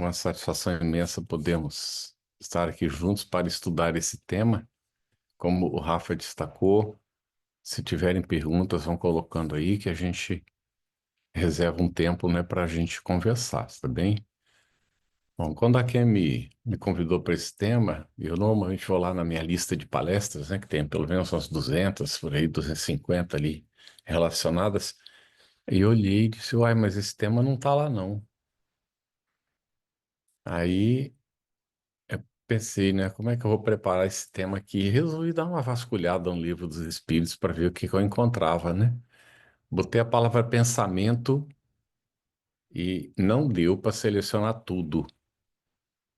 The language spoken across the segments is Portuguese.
Uma satisfação imensa podermos estar aqui juntos para estudar esse tema. Como o Rafa destacou, se tiverem perguntas, vão colocando aí que a gente reserva um tempo, né, para a gente conversar, tá bem? Bom, quando a Ken me convidou para esse tema, eu normalmente vou lá na minha lista de palestras, né, que tem pelo menos umas 200, por aí, 250 ali relacionadas, e eu olhei e disse, uai, mas esse tema não está lá não. Aí pensei, né, como é que eu vou preparar esse tema aqui? E resolvi dar uma vasculhada no livro dos Espíritos para ver o que que eu encontrava, né? Botei a palavra pensamento e não deu para selecionar tudo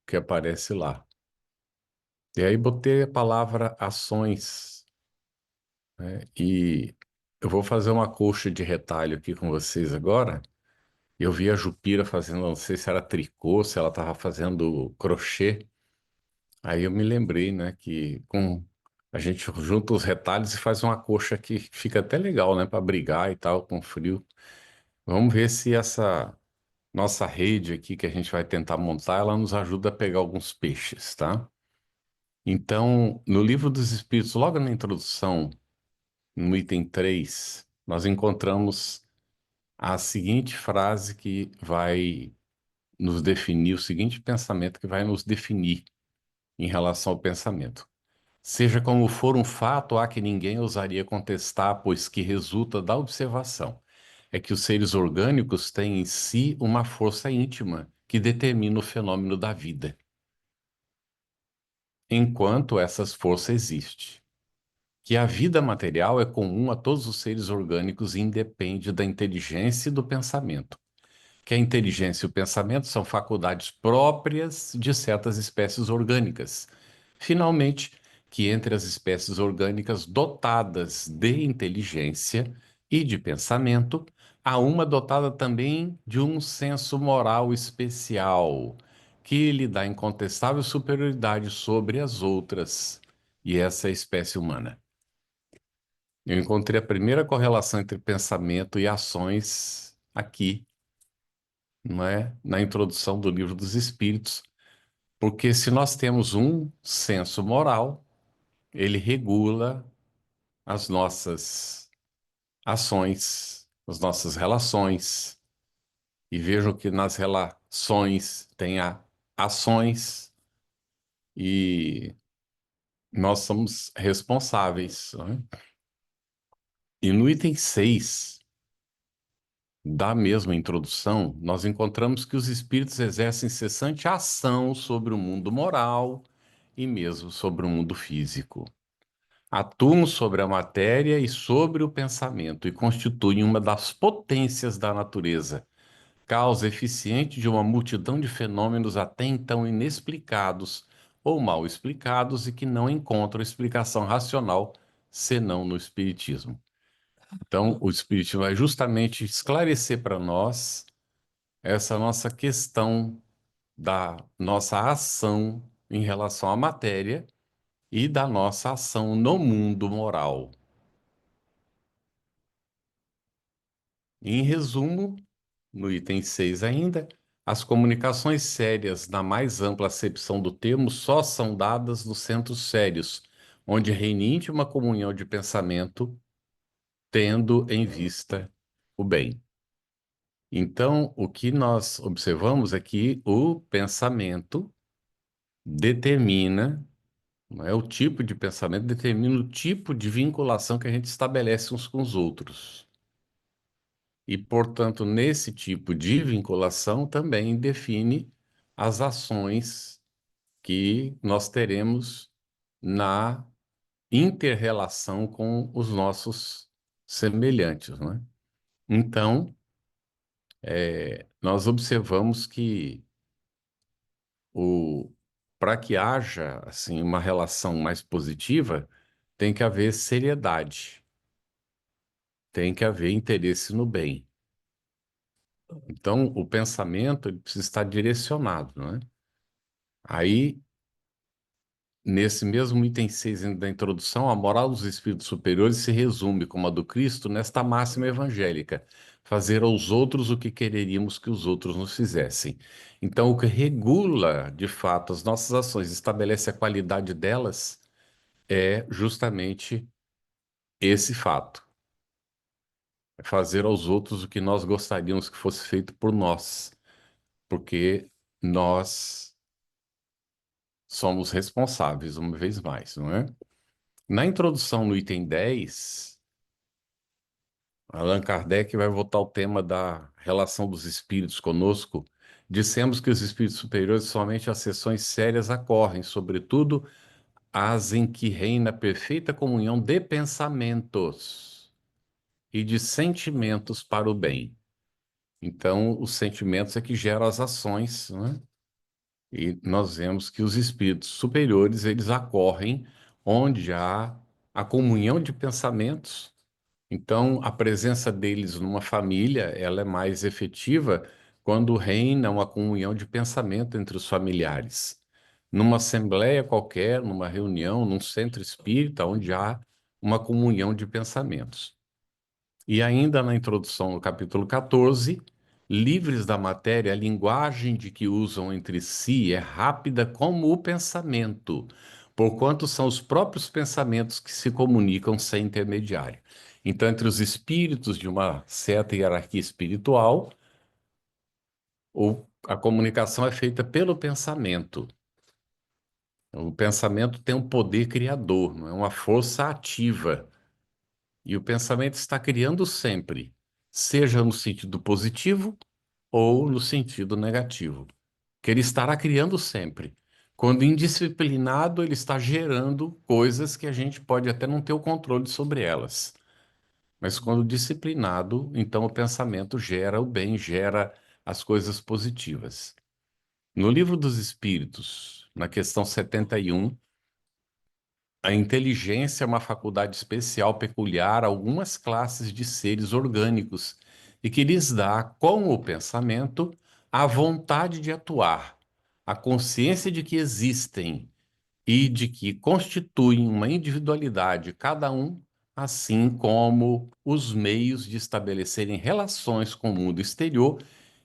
que aparece lá. E aí botei a palavra ações, né? E eu vou fazer uma coxa de retalho aqui com vocês agora. Eu vi a Jupira fazendo, não sei se era tricô, se ela estava fazendo crochê. Aí eu me lembrei, né, que com a gente junta os retalhos e faz uma coxa que fica até legal, né, para brigar e tal com frio. Vamos ver se essa nossa rede aqui que a gente vai tentar montar, ela nos ajuda a pegar alguns peixes, tá? Então, no Livro dos Espíritos, logo na introdução, no item 3, nós encontramos a seguinte frase que vai nos definir, o seguinte pensamento que vai nos definir em relação ao pensamento. Seja como for um fato, há que ninguém ousaria contestar, pois que resulta da observação. É que os seres orgânicos têm em si uma força íntima que determina o fenômeno da vida, enquanto essa força existe. Que a vida material é comum a todos os seres orgânicos e independe da inteligência e do pensamento. Que a inteligência e o pensamento são faculdades próprias de certas espécies orgânicas. Finalmente, que entre as espécies orgânicas dotadas de inteligência e de pensamento, há uma dotada também de um senso moral especial, que lhe dá incontestável superioridade sobre as outras, e essa é a espécie humana. Eu encontrei a primeira correlação entre pensamento e ações aqui, não é? Na introdução do Livro dos Espíritos, porque se nós temos um senso moral, ele regula as nossas ações, as nossas relações, e vejam que nas relações tem ações e nós somos responsáveis, não é? E no item 6 da mesma introdução, nós encontramos que os espíritos exercem incessante ação sobre o mundo moral e mesmo sobre o mundo físico. Atuam sobre a matéria e sobre o pensamento e constituem uma das potências da natureza, causa eficiente de uma multidão de fenômenos até então inexplicados ou mal explicados e que não encontram explicação racional senão no Espiritismo. Então, o Espiritismo vai justamente esclarecer para nós essa nossa questão da nossa ação em relação à matéria e da nossa ação no mundo moral. Em resumo, no item 6 ainda, as comunicações sérias, na mais ampla acepção do termo, só são dadas nos centros sérios, onde reina íntima comunhão de pensamento, tendo em vista o bem. Então, o que nós observamos é que o pensamento determina, não é, o tipo de pensamento determina o tipo de vinculação que a gente estabelece uns com os outros. E, portanto, nesse tipo de vinculação também define as ações que nós teremos na inter-relação com os nossos semelhantes, né? Então, nós observamos que o para que haja assim uma relação mais positiva, tem que haver seriedade, tem que haver interesse no bem. Então, o pensamento ele precisa estar direcionado, né? Aí, nesse mesmo item 6 da introdução, a moral dos espíritos superiores se resume, como a do Cristo, nesta máxima evangélica. fazer aos outros o que quereríamos que os outros nos fizessem. Então, o que regula, de fato, as nossas ações, estabelece a qualidade delas, é justamente esse fato. É fazer aos outros o que nós gostaríamos que fosse feito por nós, porque nós somos responsáveis, uma vez mais, não é? Na introdução, no item 10, Allan Kardec vai voltar ao tema da relação dos espíritos conosco. Dissemos que os espíritos superiores somente as sessões sérias ocorrem, sobretudo as em que reina perfeita comunhão de pensamentos e de sentimentos para o bem. Então, os sentimentos é que geram as ações, né? E nós vemos que os espíritos superiores, eles ocorrem onde há a comunhão de pensamentos. Então, a presença deles numa família, ela é mais efetiva quando reina uma comunhão de pensamento entre os familiares. Numa assembleia qualquer, numa reunião, num centro espírita, onde há uma comunhão de pensamentos. E ainda na introdução, no capítulo 14, livres da matéria, a linguagem de que usam entre si é rápida como o pensamento, porquanto são os próprios pensamentos que se comunicam sem intermediário. Então, entre os espíritos de uma certa hierarquia espiritual, a comunicação é feita pelo pensamento. O pensamento tem um poder criador, não é uma força ativa. E o pensamento está criando sempre, seja no sentido positivo ou no sentido negativo, que ele estará criando sempre. Quando indisciplinado, ele está gerando coisas que a gente pode até não ter o controle sobre elas. Mas quando disciplinado, então o pensamento gera o bem, gera as coisas positivas. No Livro dos Espíritos, na questão 71, a inteligência é uma faculdade especial peculiar a algumas classes de seres orgânicos e que lhes dá, com o pensamento, a vontade de atuar, a consciência de que existem e de que constituem uma individualidade, cada um, assim como os meios de estabelecerem relações com o mundo exterior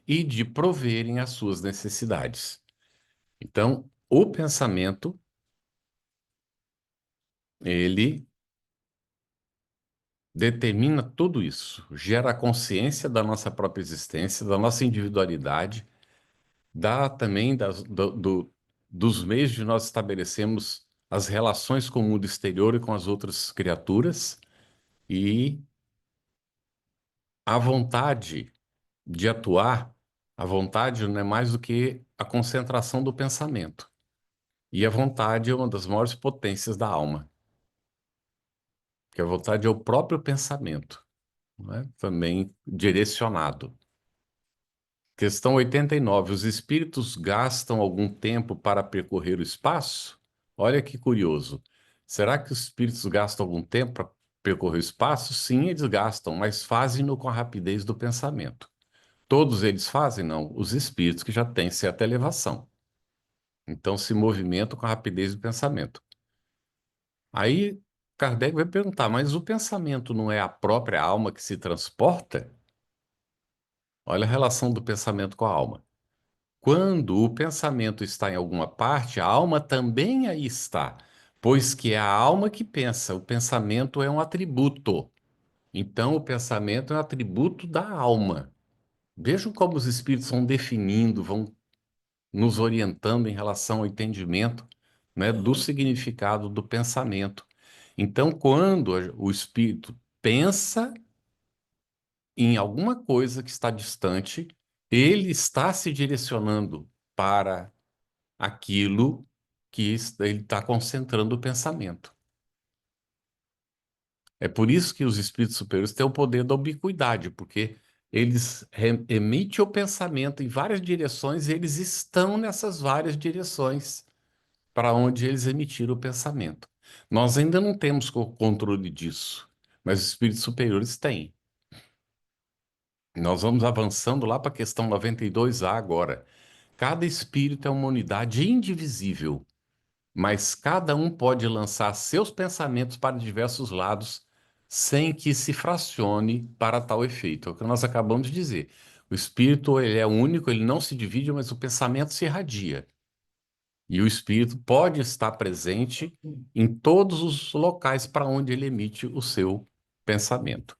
e de proverem as suas necessidades. Então, o pensamento, ele determina tudo isso, gera a consciência da nossa própria existência, da nossa individualidade, dá também dos meios de nós estabelecermos as relações com o mundo exterior e com as outras criaturas, e a vontade de atuar, a vontade não é mais do que a concentração do pensamento. E a vontade é uma das maiores potências da alma, que a vontade é o próprio pensamento, não é? Também direcionado. Questão 89. Os espíritos gastam algum tempo para percorrer o espaço? Olha que curioso. Será que os espíritos gastam algum tempo para percorrer o espaço? Sim, eles gastam, mas fazem-no com a rapidez do pensamento. Todos eles fazem? Não. Os espíritos que já têm certa elevação. Então se movimentam com a rapidez do pensamento. Aí Kardec vai perguntar, mas o pensamento não é a própria alma que se transporta? Olha a relação do pensamento com a alma. Quando o pensamento está em alguma parte, a alma também aí está, pois que é a alma que pensa, o pensamento é um atributo. Então, o pensamento é um atributo da alma. Vejam como os espíritos vão definindo, vão nos orientando em relação ao entendimento, né, do significado do pensamento. Então, quando o espírito pensa em alguma coisa que está distante, ele está se direcionando para aquilo que ele está concentrando o pensamento. É por isso que os espíritos superiores têm o poder da ubiquidade, porque eles emitem o pensamento em várias direções e eles estão nessas várias direções para onde eles emitiram o pensamento. Nós ainda não temos controle disso, mas os espíritos superiores têm. Nós vamos avançando lá para a questão 92A agora. Cada espírito é uma unidade indivisível, mas cada um pode lançar seus pensamentos para diversos lados, sem que se fracione para tal efeito. É o que nós acabamos de dizer. O espírito, ele é único, ele não se divide, mas o pensamento se irradia. E o espírito pode estar presente em todos os locais para onde ele emite o seu pensamento.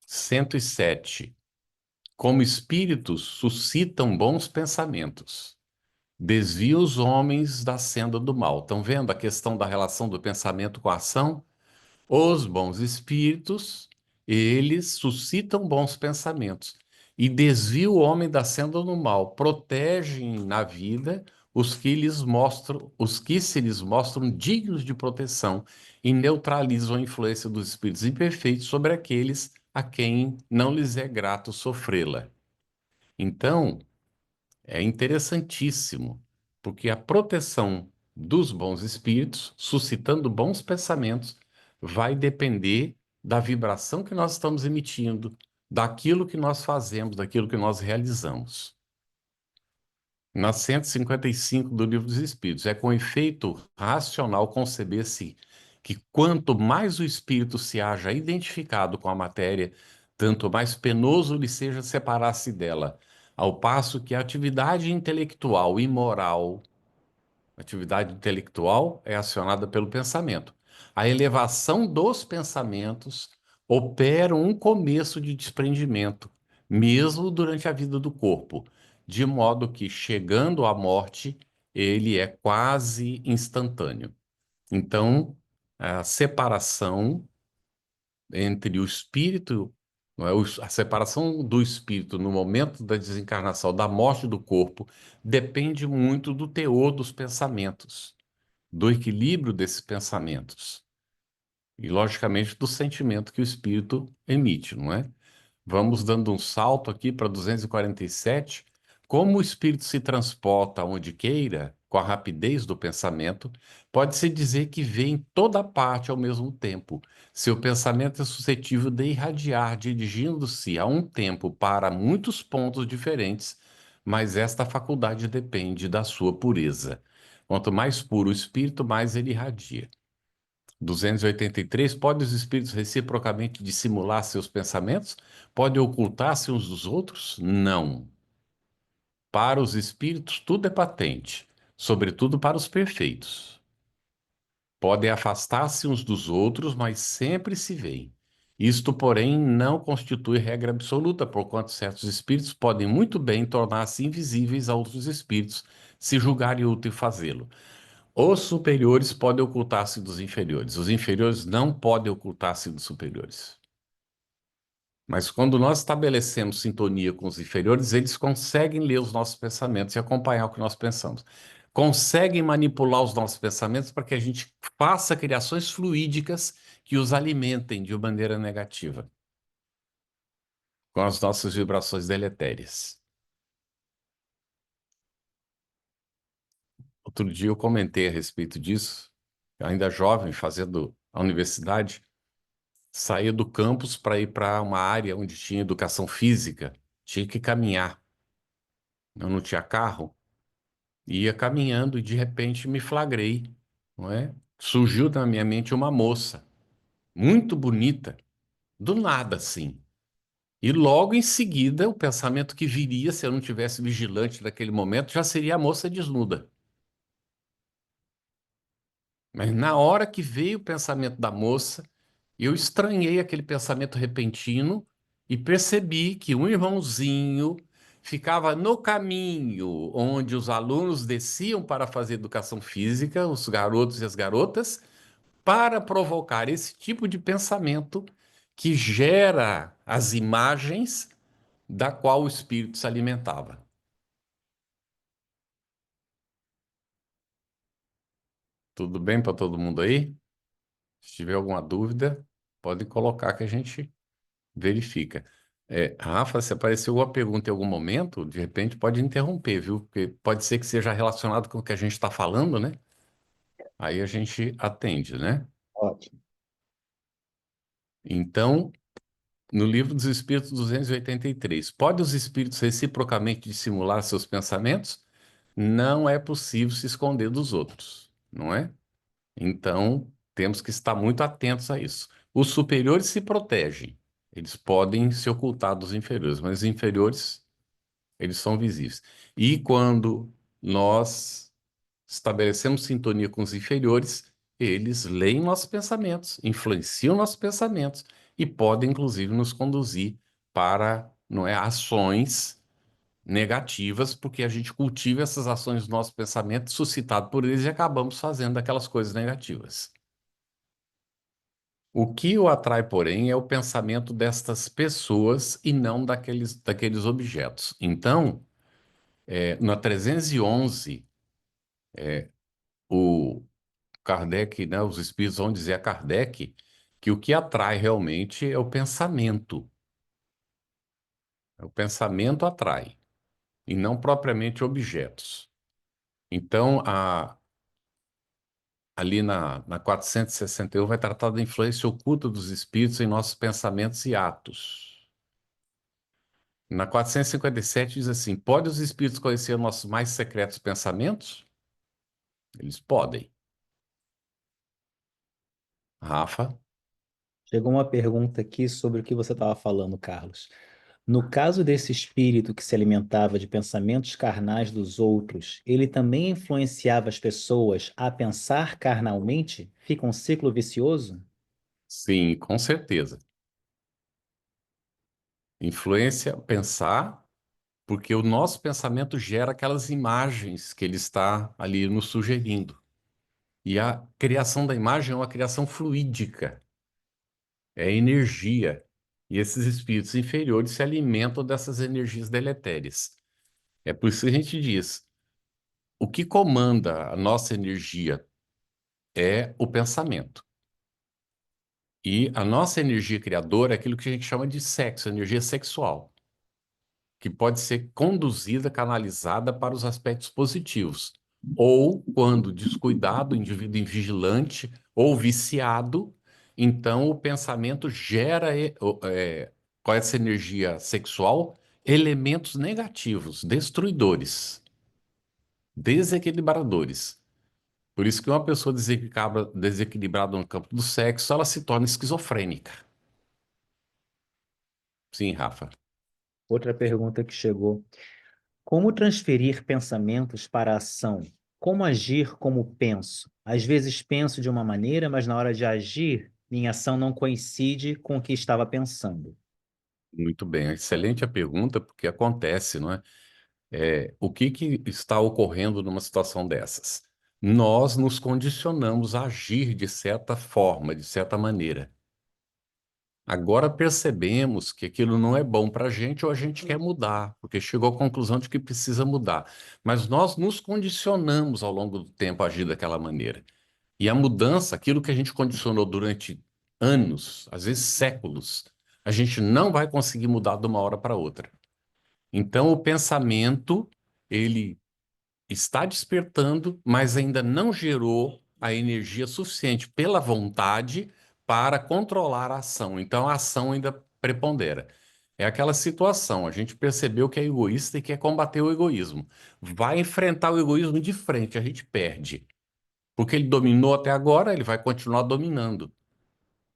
107. Como espíritos suscitam bons pensamentos, desvia os homens da senda do mal. Estão vendo a questão da relação do pensamento com a ação? Os bons espíritos, eles suscitam bons pensamentos e desviam o homem da senda do mal, protegem na vida os que se lhes mostram dignos de proteção e neutralizam a influência dos espíritos imperfeitos sobre aqueles a quem não lhes é grato sofrê-la. Então, é interessantíssimo, porque a proteção dos bons espíritos, suscitando bons pensamentos, vai depender da vibração que nós estamos emitindo, daquilo que nós fazemos, daquilo que nós realizamos. Na 155 do Livro dos Espíritos, é com efeito racional conceber-se que quanto mais o espírito se haja identificado com a matéria, tanto mais penoso lhe seja separar-se dela, ao passo que a atividade intelectual é acionada pelo pensamento. A elevação dos pensamentos opera um começo de desprendimento, mesmo durante a vida do corpo, de modo que, chegando à morte, ele é quase instantâneo. Então, a separação entre o espírito, não é? A separação do espírito no momento da desencarnação, da morte do corpo, depende muito do teor dos pensamentos, do equilíbrio desses pensamentos e, logicamente, do sentimento que o espírito emite, não é? Vamos dando um salto aqui para 247. Como o espírito se transporta onde queira, com a rapidez do pensamento, pode-se dizer que vê em toda parte ao mesmo tempo. Seu pensamento é suscetível de irradiar, dirigindo-se a um tempo para muitos pontos diferentes, mas esta faculdade depende da sua pureza. Quanto mais puro o espírito, mais ele irradia. 283. Pode os espíritos reciprocamente dissimular seus pensamentos? Pode ocultar-se uns dos outros? Não. Para os espíritos, tudo é patente, sobretudo para os perfeitos. Podem afastar-se uns dos outros, mas sempre se veem. Isto, porém, não constitui regra absoluta, porquanto certos espíritos podem muito bem tornar-se invisíveis a outros espíritos, se julgarem útil fazê-lo. Os superiores podem ocultar-se dos inferiores. Os inferiores não podem ocultar-se dos superiores. Mas quando nós estabelecemos sintonia com os inferiores, eles conseguem ler os nossos pensamentos e acompanhar o que nós pensamos. Conseguem manipular os nossos pensamentos para que a gente faça criações fluídicas que os alimentem de maneira negativa, com as nossas vibrações deletérias. Outro dia eu comentei a respeito disso, ainda jovem, fazendo a universidade. Saía do campus para ir para uma área onde tinha educação física, tinha que caminhar. Eu não tinha carro, ia caminhando e de repente me flagrei, não é? Surgiu na minha mente uma moça, muito bonita, do nada assim. E logo em seguida, o pensamento que viria, se eu não tivesse vigilante naquele momento, já seria a moça desnuda. Mas na hora que veio o pensamento da moça, eu estranhei aquele pensamento repentino e percebi que um irmãozinho ficava no caminho onde os alunos desciam para fazer educação física, os garotos e as garotas, para provocar esse tipo de pensamento que gera as imagens da qual o espírito se alimentava. Tudo bem para todo mundo aí? Se tiver alguma dúvida, pode colocar que a gente verifica. Rafa, se apareceu alguma pergunta em algum momento, de repente pode interromper, viu? Porque pode ser que seja relacionado com o que a gente está falando, né? Aí a gente atende, né? Ótimo. Então, no Livro dos Espíritos 283, pode os espíritos reciprocamente dissimular seus pensamentos? Não é possível se esconder dos outros, não é? Então, temos que estar muito atentos a isso. Os superiores se protegem. Eles podem se ocultar dos inferiores, mas os inferiores, eles são visíveis. E quando nós estabelecemos sintonia com os inferiores, eles leem nossos pensamentos, influenciam nossos pensamentos e podem, inclusive, nos conduzir para, não é, ações negativas, porque a gente cultiva essas ações do nosso pensamento, suscitado por eles, e acabamos fazendo aquelas coisas negativas. O que o atrai, porém, é o pensamento destas pessoas e não daqueles objetos. Então, na 311, o Kardec, né, os espíritos vão dizer a Kardec que o que atrai realmente é o pensamento. O pensamento atrai, e não propriamente objetos. Então, ali na 461 vai tratar da influência oculta dos espíritos em nossos pensamentos e atos. Na 457 diz assim: pode os espíritos conhecer nossos mais secretos pensamentos? Eles podem. Rafa? Chegou uma pergunta aqui sobre o que você estava falando, Carlos. No caso desse espírito que se alimentava de pensamentos carnais dos outros, ele também influenciava as pessoas a pensar carnalmente? Fica um ciclo vicioso? Sim, com certeza. Influência, pensar, porque o nosso pensamento gera aquelas imagens que ele está ali nos sugerindo. E a criação da imagem é uma criação fluídica, é energia. E esses espíritos inferiores se alimentam dessas energias deletérias. É por isso que a gente diz: o que comanda a nossa energia é o pensamento. E a nossa energia criadora é aquilo que a gente chama de sexo, energia sexual, que pode ser conduzida, canalizada para os aspectos positivos. Ou, quando descuidado, o indivíduo invigilante ou viciado, então o pensamento gera, com essa energia sexual, elementos negativos, destruidores, desequilibradores. Por isso que uma pessoa desequilibrada no campo do sexo, ela se torna esquizofrênica. Sim, Rafa. Outra pergunta que chegou. Como transferir pensamentos para a ação? Como agir como penso? Às vezes penso de uma maneira, mas na hora de agir, minha ação não coincide com o que estava pensando. Muito bem, excelente a pergunta, porque acontece, não é? O que está ocorrendo numa situação dessas? Nós nos condicionamos a agir de certa forma, de certa maneira. Agora percebemos que aquilo não é bom para a gente ou a gente quer mudar, porque chegou à conclusão de que precisa mudar. Mas nós nos condicionamos ao longo do tempo a agir daquela maneira. E a mudança, aquilo que a gente condicionou durante anos, às vezes séculos, a gente não vai conseguir mudar de uma hora para outra. Então, o pensamento, ele está despertando, mas ainda não gerou a energia suficiente pela vontade para controlar a ação. Então, a ação ainda prepondera. É aquela situação, a gente percebeu que é egoísta e quer combater o egoísmo. Vai enfrentar o egoísmo de frente, a gente perde. Porque ele dominou até agora, ele vai continuar dominando.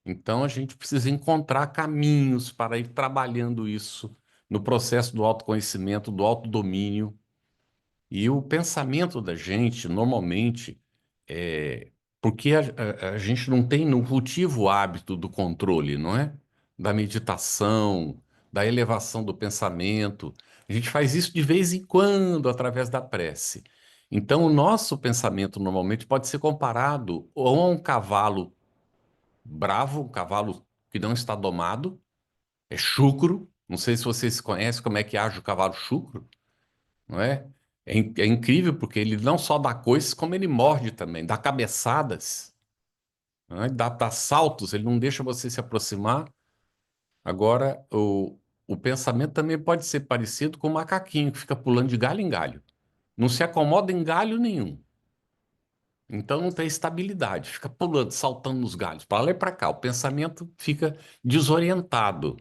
Então, a gente precisa encontrar caminhos para ir trabalhando isso no processo do autoconhecimento, do autodomínio. E o pensamento da gente, normalmente, é porque a gente não tem, não cultiva o hábito do controle, não é? Da meditação, da elevação do pensamento. A gente faz isso de vez em quando, através da prece. Então, o nosso pensamento normalmente pode ser comparado ou a um cavalo bravo, um cavalo que não está domado, é chucro. Não sei se vocês conhecem como é que age o cavalo chucro, não é? É incrível porque ele não só dá coices, como ele morde também, dá cabeçadas, não é? Dá saltos, ele não deixa você se aproximar. Agora, o pensamento também pode ser parecido com o macaquinho que fica pulando de galho em galho. Não se acomoda em galho nenhum. Então não tem estabilidade, fica pulando, saltando nos galhos, para lá e para cá. O pensamento fica desorientado,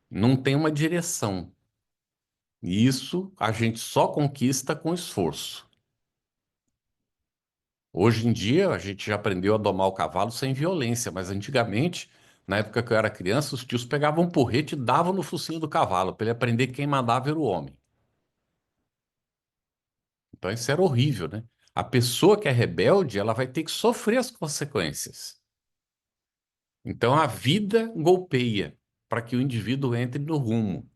não tem uma direção. E isso a gente só conquista com esforço. Hoje em dia, a gente já aprendeu a domar o cavalo sem violência, mas antigamente Na época que eu era criança, os tios pegavam um porrete e davam no focinho do cavalo, para ele aprender que quem mandava era o homem. Então isso era horrível, né? A pessoa que é rebelde, ela vai ter que sofrer as consequências. Então a vida golpeia para que o indivíduo entre no rumo.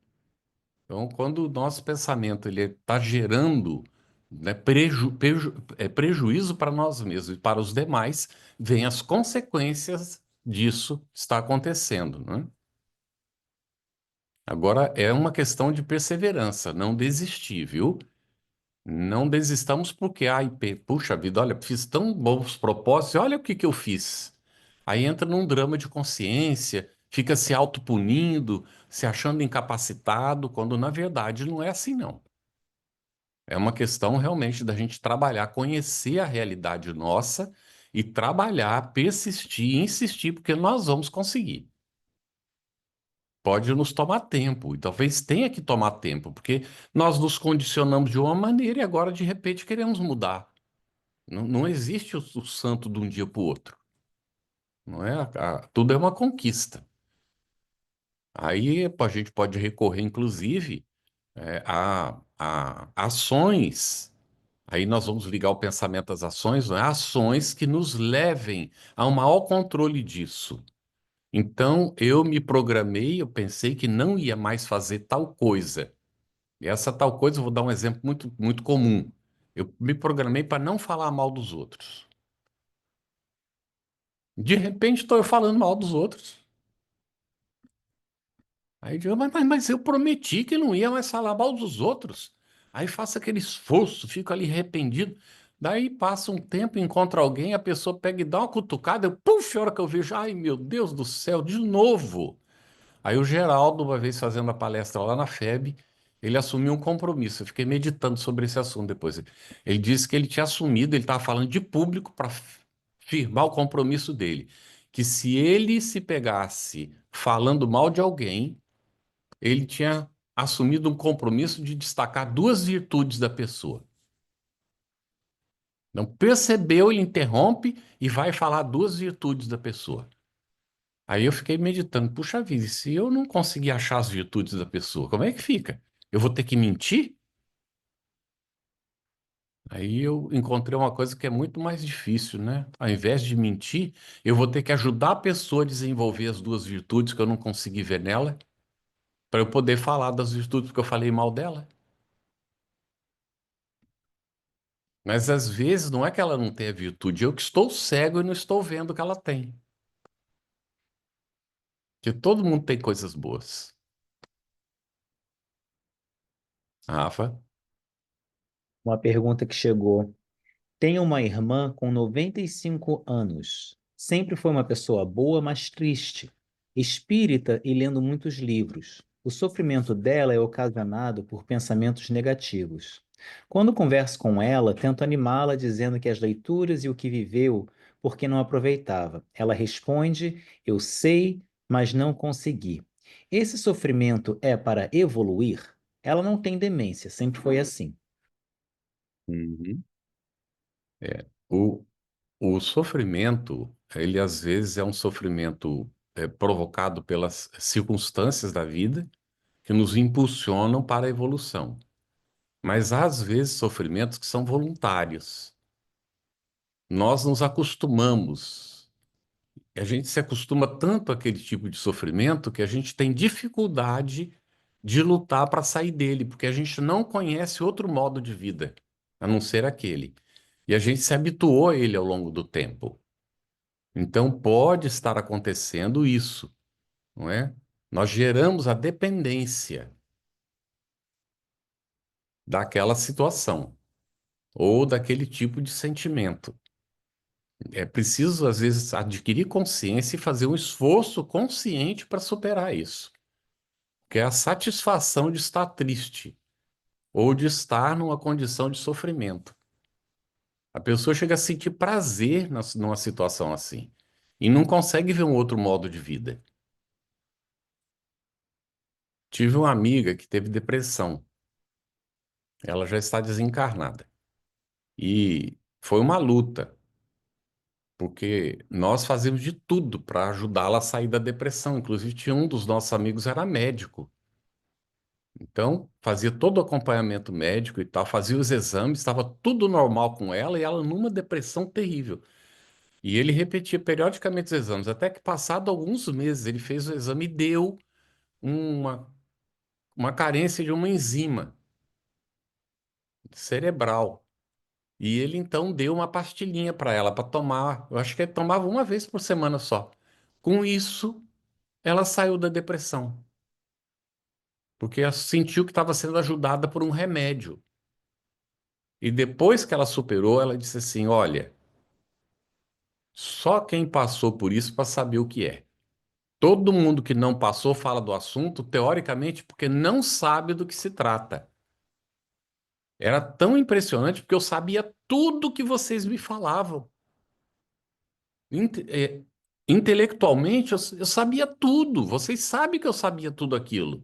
Então, quando o nosso pensamento ele está gerando, né, prejuízo para nós mesmos e para os demais, vem as consequências disso estar acontecendo, né? Agora é uma questão de perseverança, não desistir, viu? Não desistamos porque, ai, puxa vida, olha, fiz tão bons propósitos, e olha o que que eu fiz. Aí entra num drama de consciência, fica se autopunindo, se achando incapacitado, quando na verdade não é assim, não. É uma questão realmente da gente trabalhar, conhecer a realidade nossa e trabalhar, persistir, insistir, porque nós vamos conseguir. Pode nos tomar tempo, e talvez tenha que tomar tempo, porque nós nos condicionamos de uma maneira e agora de repente queremos mudar. Não, não existe o santo de um dia para o outro, não é? Tudo é uma conquista. Aí pô, a gente pode recorrer, inclusive, a ações. Aí nós vamos ligar o pensamento às ações, não é? Ações que nos levem a um maior controle disso. Então, eu me programei, eu pensei que não ia mais fazer tal coisa. E essa tal coisa, eu vou dar um exemplo muito, muito comum. Eu me programei para não falar mal dos outros. De repente, estou eu falando mal dos outros. Aí eu digo, mas eu prometi que não ia mais falar mal dos outros. Aí faço aquele esforço, fico ali arrependido. Daí passa um tempo, encontra alguém, a pessoa pega e dá uma cutucada, eu, puf, a hora que eu vejo, ai meu Deus do céu, de novo. Aí o Geraldo, uma vez fazendo a palestra lá na FEB, ele assumiu um compromisso. Eu fiquei meditando sobre esse assunto depois. Ele disse que ele tinha assumido, ele estava falando de público para firmar o compromisso dele, que se ele se pegasse falando mal de alguém, ele tinha assumido um compromisso de destacar duas virtudes da pessoa. Não percebeu, ele interrompe e vai falar duas virtudes da pessoa. Aí eu fiquei meditando, puxa vida, e se eu não conseguir achar as virtudes da pessoa, como é que fica? Eu vou ter que mentir? Aí eu encontrei uma coisa que é muito mais difícil, né? Ao invés de mentir, eu vou ter que ajudar a pessoa a desenvolver as duas virtudes que eu não consegui ver nela, para eu poder falar das virtudes que eu falei mal dela. Mas às vezes não é que ela não tenha virtude, eu que estou cego e não estou vendo que ela tem. Porque todo mundo tem coisas boas. Rafa, Uma pergunta que chegou. Tenho uma irmã com 95 anos. Sempre foi uma pessoa boa, mas triste. Espírita e lendo muitos livros. O sofrimento dela é ocasionado por pensamentos negativos. Quando converso com ela, tento animá-la dizendo que as leituras e o que viveu porque não aproveitava. Ela responde: Eu sei, mas não consegui. Esse sofrimento é para evoluir? Ela não tem demência, sempre foi assim. uhum. É, o sofrimento, ele às vezes é um sofrimento provocado pelas circunstâncias da vida que nos impulsionam para a evolução. Mas há, às vezes, sofrimentos que são voluntários. Nós nos acostumamos. A gente se acostuma tanto àquele tipo de sofrimento que a gente tem dificuldade de lutar para sair dele, porque a gente não conhece outro modo de vida, a não ser aquele. E a gente se habituou a ele ao longo do tempo. Então pode estar acontecendo isso, não é? Nós geramos a dependência daquela situação ou daquele tipo de sentimento. É preciso, às vezes, adquirir consciência e fazer um esforço consciente para superar isso, que é a satisfação de estar triste ou de estar numa condição de sofrimento. A pessoa chega a sentir prazer numa situação assim e não consegue ver um outro modo de vida. Tive uma amiga que teve depressão, ela já está desencarnada e foi uma luta. porque nós fazíamos de tudo para ajudá-la a sair da depressão. Inclusive, tinha um dos nossos amigos era médico. Então, fazia todo o acompanhamento médico e tal, fazia os exames, estava tudo normal com ela e ela numa depressão terrível. E ele repetia periodicamente os exames, até que, passado alguns meses, ele fez o exame e deu uma, uma carência de uma enzima cerebral. E ele então deu uma pastilhinha para ela para tomar. Eu acho que ele tomava uma vez por semana só. Com isso, ela saiu da depressão, porque ela sentiu que estava sendo ajudada por um remédio. E depois que ela superou, ela disse assim: Olha, só quem passou por isso para saber o que é. Todo mundo que não passou fala do assunto, teoricamente, porque não sabe do que se trata. Era tão impressionante porque eu sabia tudo que vocês me falavam. Inte- é, Intelectualmente, eu sabia tudo. Vocês sabem que eu sabia tudo aquilo.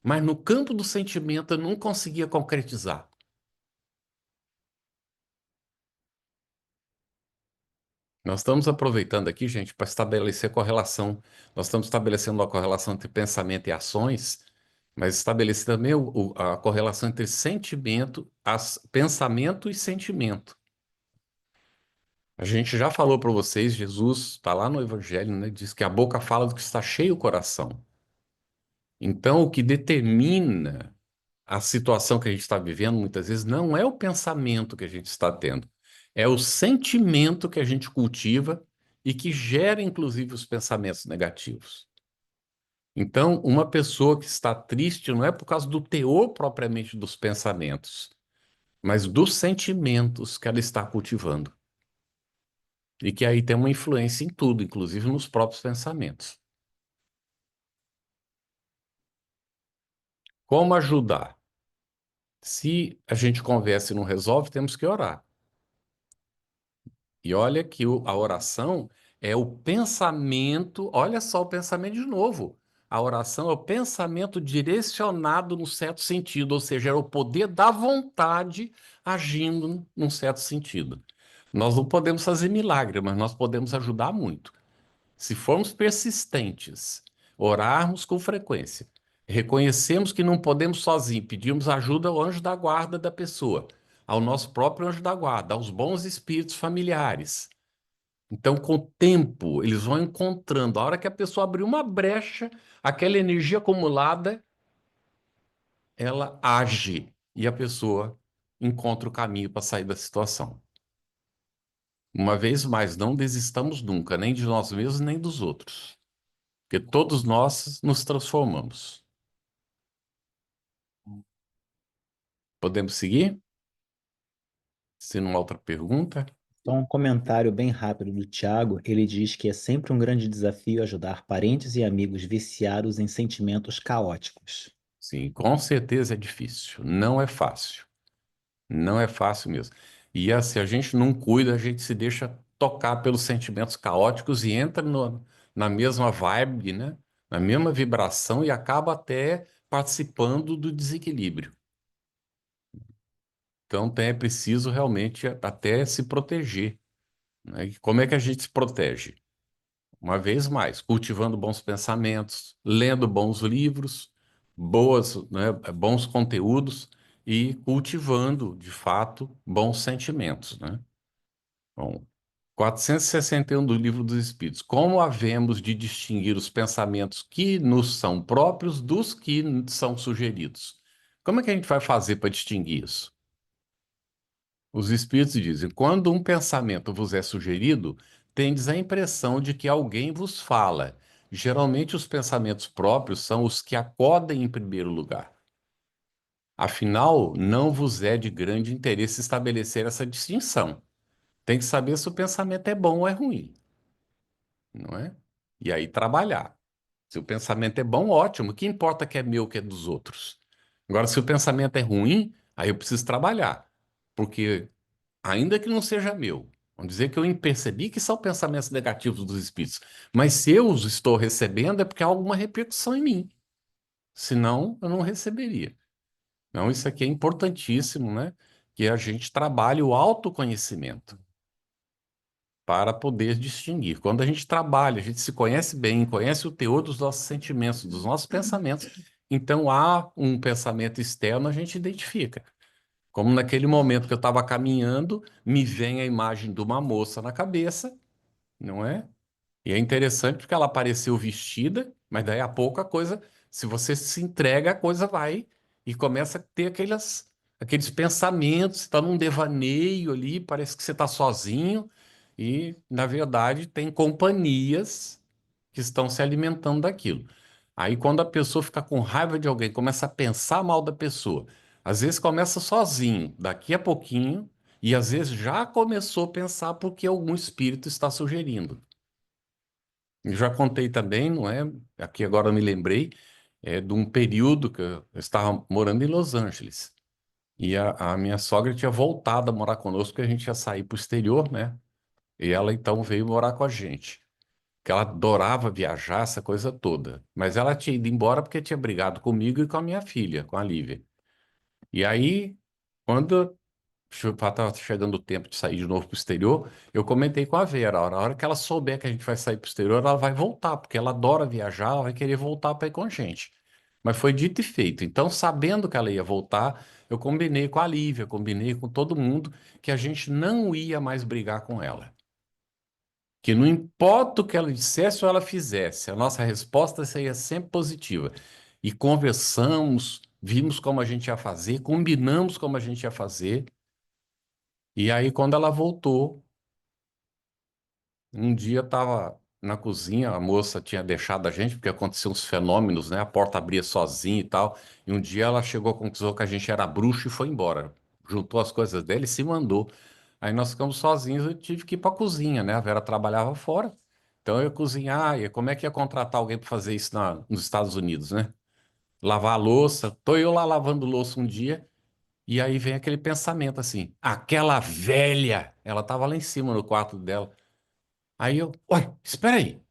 Mas no campo do sentimento, eu não conseguia concretizar. Nós estamos aproveitando aqui, gente, para estabelecer correlação. Nós estamos estabelecendo uma correlação entre pensamento e ações, mas estabelecer também a correlação entre sentimento, pensamento e sentimento. A gente já falou para vocês, Jesus está lá no Evangelho, né? Diz que a boca fala do que está cheio o coração. Então, o que determina a situação que a gente está vivendo, muitas vezes, não é o pensamento que a gente está tendo, é o sentimento que a gente cultiva e que gera, inclusive, os pensamentos negativos. Então, uma pessoa que está triste não é por causa do teor propriamente dos pensamentos, mas dos sentimentos que ela está cultivando. E que aí tem uma influência em tudo, inclusive nos próprios pensamentos. Como ajudar? Se a gente conversa e não resolve, temos que orar. E olha que a oração é o pensamento, olha só o pensamento de novo. A oração é o pensamento direcionado num certo sentido, ou seja, é o poder da vontade agindo num certo sentido. Nós não podemos fazer milagre, mas nós podemos ajudar muito. Se formos persistentes, orarmos com frequência, reconhecemos que não podemos sozinhos, pedimos ajuda ao anjo da guarda da pessoa, ao nosso próprio anjo da guarda, aos bons espíritos familiares. Então, com o tempo, eles vão encontrando. A hora que a pessoa abrir uma brecha, aquela energia acumulada, ela age e a pessoa encontra o caminho para sair da situação. Uma vez mais, não desistamos nunca, nem de nós mesmos, nem dos outros, porque todos nós nos transformamos. Podemos seguir? Se não há outra pergunta? Só um comentário bem rápido do Tiago. Ele diz que é sempre um grande desafio ajudar parentes e amigos viciados em sentimentos caóticos. Sim, com certeza é difícil. Não é fácil. Não é fácil mesmo. E se a gente não cuida, a gente se deixa tocar pelos sentimentos caóticos e entra na mesma vibe, né? Na mesma vibração e acaba até participando do desequilíbrio. Então, é preciso realmente até se proteger, né? E como é que a gente se protege? Uma vez mais, cultivando bons pensamentos, lendo bons livros, bons conteúdos e cultivando, de fato, bons sentimentos, né? Bom, 461 do Livro dos Espíritos. Como havemos de distinguir os pensamentos que nos são próprios dos que são sugeridos? Como é que a gente vai fazer para distinguir isso? Os Espíritos dizem: quando um pensamento vos é sugerido, tendes a impressão de que alguém vos fala. Geralmente, os pensamentos próprios são os que acodem em primeiro lugar. Afinal, não vos é de grande interesse estabelecer essa distinção. Tem que saber se o pensamento é bom ou é ruim, não é? E aí trabalhar. Se o pensamento é bom, ótimo. O que importa que é meu, que é dos outros? Agora, se o pensamento é ruim, aí eu preciso trabalhar. Porque, ainda que não seja meu, vamos dizer que eu percebi que são pensamentos negativos dos espíritos, mas se eu os estou recebendo é porque há alguma repercussão em mim. Senão, eu não receberia. Então, isso aqui é importantíssimo, né? Que a gente trabalhe o autoconhecimento. para poder distinguir. Quando a gente trabalha, a gente se conhece bem, conhece o teor dos nossos sentimentos, dos nossos pensamentos. Então há um pensamento externo, a gente identifica. Como naquele momento que eu estava caminhando, me vem a imagem de uma moça na cabeça, não é? E é interessante porque ela apareceu vestida, mas daí a pouco a coisa, se você se entrega, a coisa vai e começa a ter aqueles pensamentos, você está num devaneio ali, parece que você está sozinho, e na verdade tem companhias que estão se alimentando daquilo. Aí quando a pessoa fica com raiva de alguém, começa a pensar mal da pessoa, às vezes começa sozinho, daqui a pouquinho, e às vezes já começou a pensar porque algum espírito está sugerindo. Eu já contei também, não é? Aqui agora eu me lembrei, de um período que eu estava morando em Los Angeles. E a minha sogra tinha voltado a morar conosco, porque a gente ia sair para o exterior, né? E ela então veio morar com a gente. Que ela adorava viajar, essa coisa toda. Mas ela tinha ido embora porque tinha brigado comigo e com a minha filha, com a Lívia. E aí, quando estava chegando o tempo de sair de novo para o exterior, eu comentei com a Vera, a hora que ela souber que a gente vai sair para o exterior, ela vai voltar, porque ela adora viajar, ela vai querer voltar para ir com a gente. Mas foi dito e feito. Então, sabendo que ela ia voltar, eu combinei com a Lívia, combinei com todo mundo que a gente não ia mais brigar com ela. Que não importa o que ela dissesse ou ela fizesse, a nossa resposta seria sempre positiva. E conversamos, vimos como a gente ia fazer, combinamos como a gente ia fazer. E aí, quando ela voltou, um dia estava na cozinha, a moça tinha deixado a gente, porque aconteciam uns fenômenos, né? A porta abria sozinha e tal. E um dia ela chegou à conclusão que a gente era bruxo e foi embora. Juntou as coisas dele e se mandou. Aí nós ficamos sozinhos, eu tive que ir para a cozinha, né? A Vera trabalhava fora. Então eu ia cozinhar, e como é que ia contratar alguém para fazer isso nos Estados Unidos, né? Lavar a louça. Tô eu lá lavando louça um dia. E aí vem aquele pensamento assim, aquela velha, ela estava lá em cima no quarto dela. Aí eu, uai, espera aí,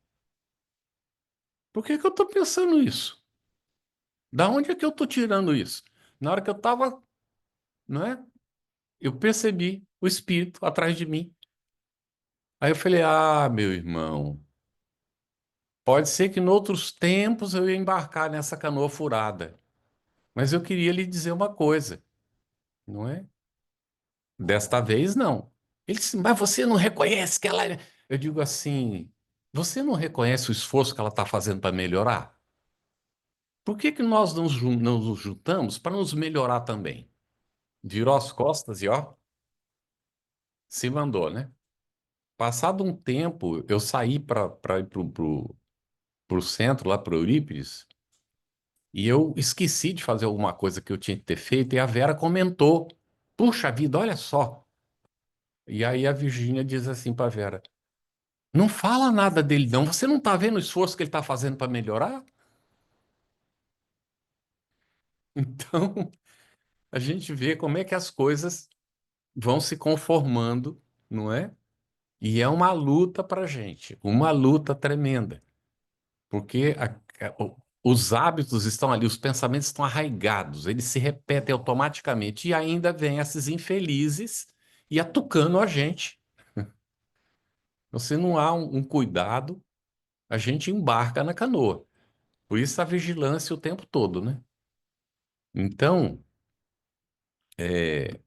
por que que eu tô pensando isso? Da onde é que eu tô tirando isso? Na hora que eu tava, não é? Eu percebi o espírito atrás de mim. Aí eu falei, ah, meu irmão, pode ser que em outros tempos eu ia embarcar nessa canoa furada, mas eu queria lhe dizer uma coisa, não é? Desta vez não. Ele disse, mas você não reconhece que ela... Eu digo assim, você não reconhece o esforço que ela está fazendo para melhorar? Por que que nós não nos juntamos para nos melhorar também? Virou as costas e ó, se mandou, né? Passado um tempo, eu saí para ir pro centro, lá para Eurípides, e eu esqueci de fazer alguma coisa que eu tinha que ter feito, e a Vera comentou: Puxa vida, olha só. E aí a Virgínia diz assim para Vera: Não fala nada dele, não. Você não está vendo o esforço que ele está fazendo para melhorar? Então, a gente vê como é que as coisas vão se conformando, não é? E é uma luta para a gente, uma luta tremenda, porque os hábitos estão ali, os pensamentos estão arraigados, eles se repetem automaticamente e ainda vêm esses infelizes e atucando a gente. Se não há um cuidado, a gente embarca na canoa. Por isso a vigilância o tempo todo, né? Então, é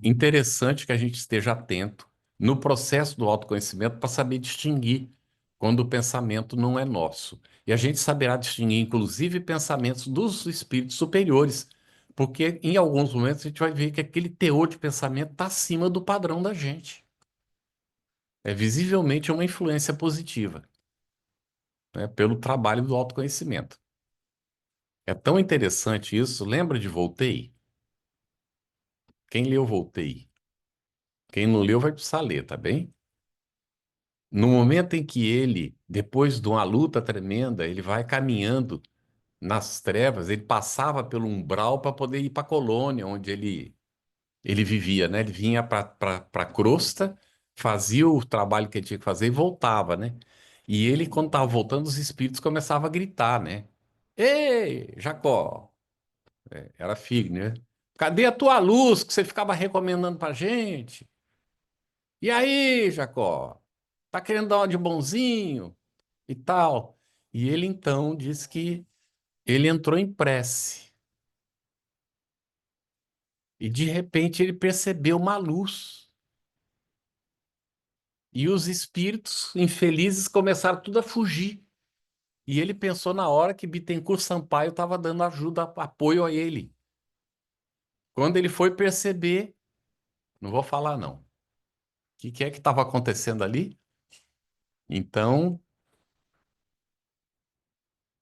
interessante que a gente esteja atento no processo do autoconhecimento para saber distinguir quando o pensamento não é nosso. E a gente saberá distinguir, inclusive, pensamentos dos espíritos superiores, porque em alguns momentos a gente vai ver que aquele teor de pensamento está acima do padrão da gente. É visivelmente uma influência positiva, né, pelo trabalho do autoconhecimento. É tão interessante isso. Lembra de Voltaire? Quem leu Voltaire? Quem não leu vai precisar ler, tá bem? No momento em que ele, depois de uma luta tremenda, ele vai caminhando nas trevas, ele passava pelo umbral para poder ir para a colônia onde ele vivia, né? Ele vinha para a crosta, fazia o trabalho que ele tinha que fazer e voltava, né? E ele, quando estava voltando, os espíritos começavam a gritar, né? Ei, Jacó, era filho, né? Cadê a tua luz que você ficava recomendando para gente? E aí, Jacó? Tá querendo dar uma de bonzinho e tal. E ele então disse que ele entrou em prece. E de repente ele percebeu uma luz. E os espíritos infelizes começaram tudo a fugir. E ele pensou na hora que Bittencourt Sampaio estava dando ajuda, apoio a ele. Quando ele foi perceber, não vou falar não. O que é que estava acontecendo ali? Então,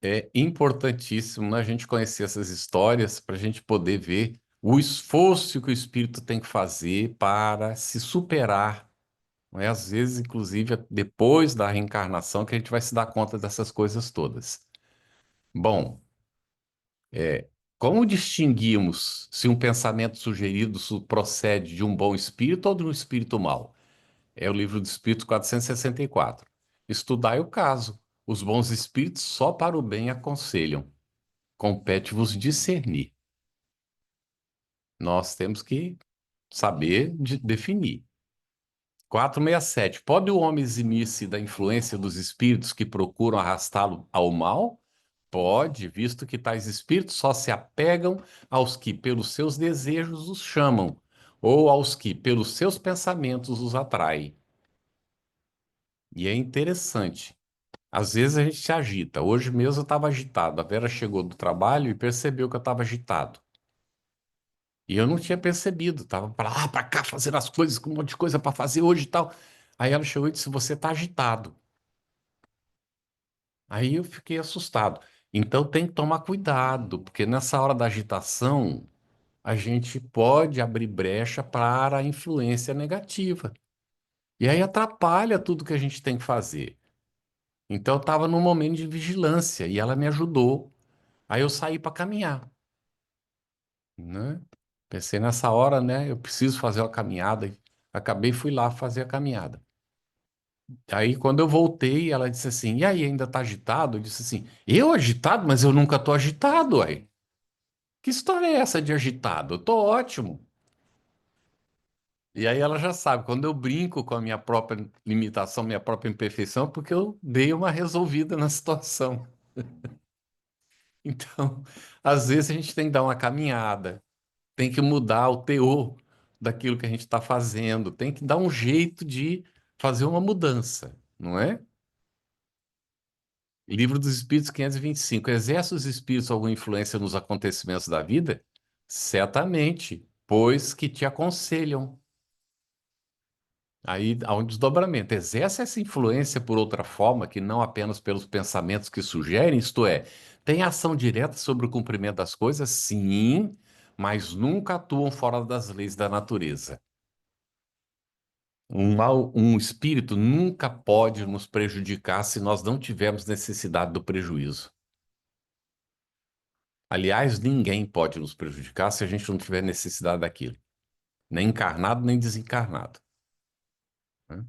é importantíssimo, né, a gente conhecer essas histórias para a gente poder ver o esforço que o espírito tem que fazer para se superar. Não é? Às vezes, inclusive, é depois da reencarnação que a gente vai se dar conta dessas coisas todas. Bom, como distinguimos se um pensamento sugerido procede de um bom espírito ou de um espírito mau? É o livro do Espírito 464. Estudai o caso. Os bons espíritos só para o bem aconselham. Compete-vos discernir. Nós temos que saber definir. 467. Pode o homem eximir-se da influência dos espíritos que procuram arrastá-lo ao mal? Pode, visto que tais espíritos só se apegam aos que, pelos seus desejos, os chamam, ou aos que, pelos seus pensamentos, os atraem. E é interessante. Às vezes a gente se agita. Hoje mesmo eu estava agitado. A Vera chegou do trabalho e percebeu que eu estava agitado. E eu não tinha percebido. Estava para lá, para cá, fazendo as coisas, com um monte de coisa para fazer hoje e tal. Aí ela chegou e disse: Você está agitado. Aí eu fiquei assustado. Então tem que tomar cuidado, porque nessa hora da agitação a gente pode abrir brecha para a influência negativa. E aí atrapalha tudo que a gente tem que fazer. Então eu estava num momento de vigilância e ela me ajudou. Aí eu saí para caminhar, né? Pensei nessa hora, né? Eu preciso fazer uma caminhada. Acabei, fui lá fazer a caminhada. Aí quando eu voltei, ela disse assim: E aí, ainda tá agitado? Eu disse assim: Eu agitado? Mas eu nunca tô agitado, aí. Que história é essa de agitado? Eu tô ótimo. E aí ela já sabe, quando eu brinco com a minha própria limitação, minha própria imperfeição, é porque eu dei uma resolvida na situação. Então, às vezes a gente tem que dar uma caminhada, tem que mudar o teor daquilo que a gente está fazendo, tem que dar um jeito de fazer uma mudança, não é? Livro dos Espíritos 525. Exerce os espíritos alguma influência nos acontecimentos da vida? Certamente, pois que te aconselham. Aí há um desdobramento. Exerce essa influência por outra forma, que não apenas pelos pensamentos que sugerem, isto é, tem ação direta sobre o cumprimento das coisas? Sim, mas nunca atuam fora das leis da natureza. Um espírito nunca pode nos prejudicar se nós não tivermos necessidade do prejuízo. Aliás, ninguém pode nos prejudicar se a gente não tiver necessidade daquilo, nem encarnado, nem desencarnado, né?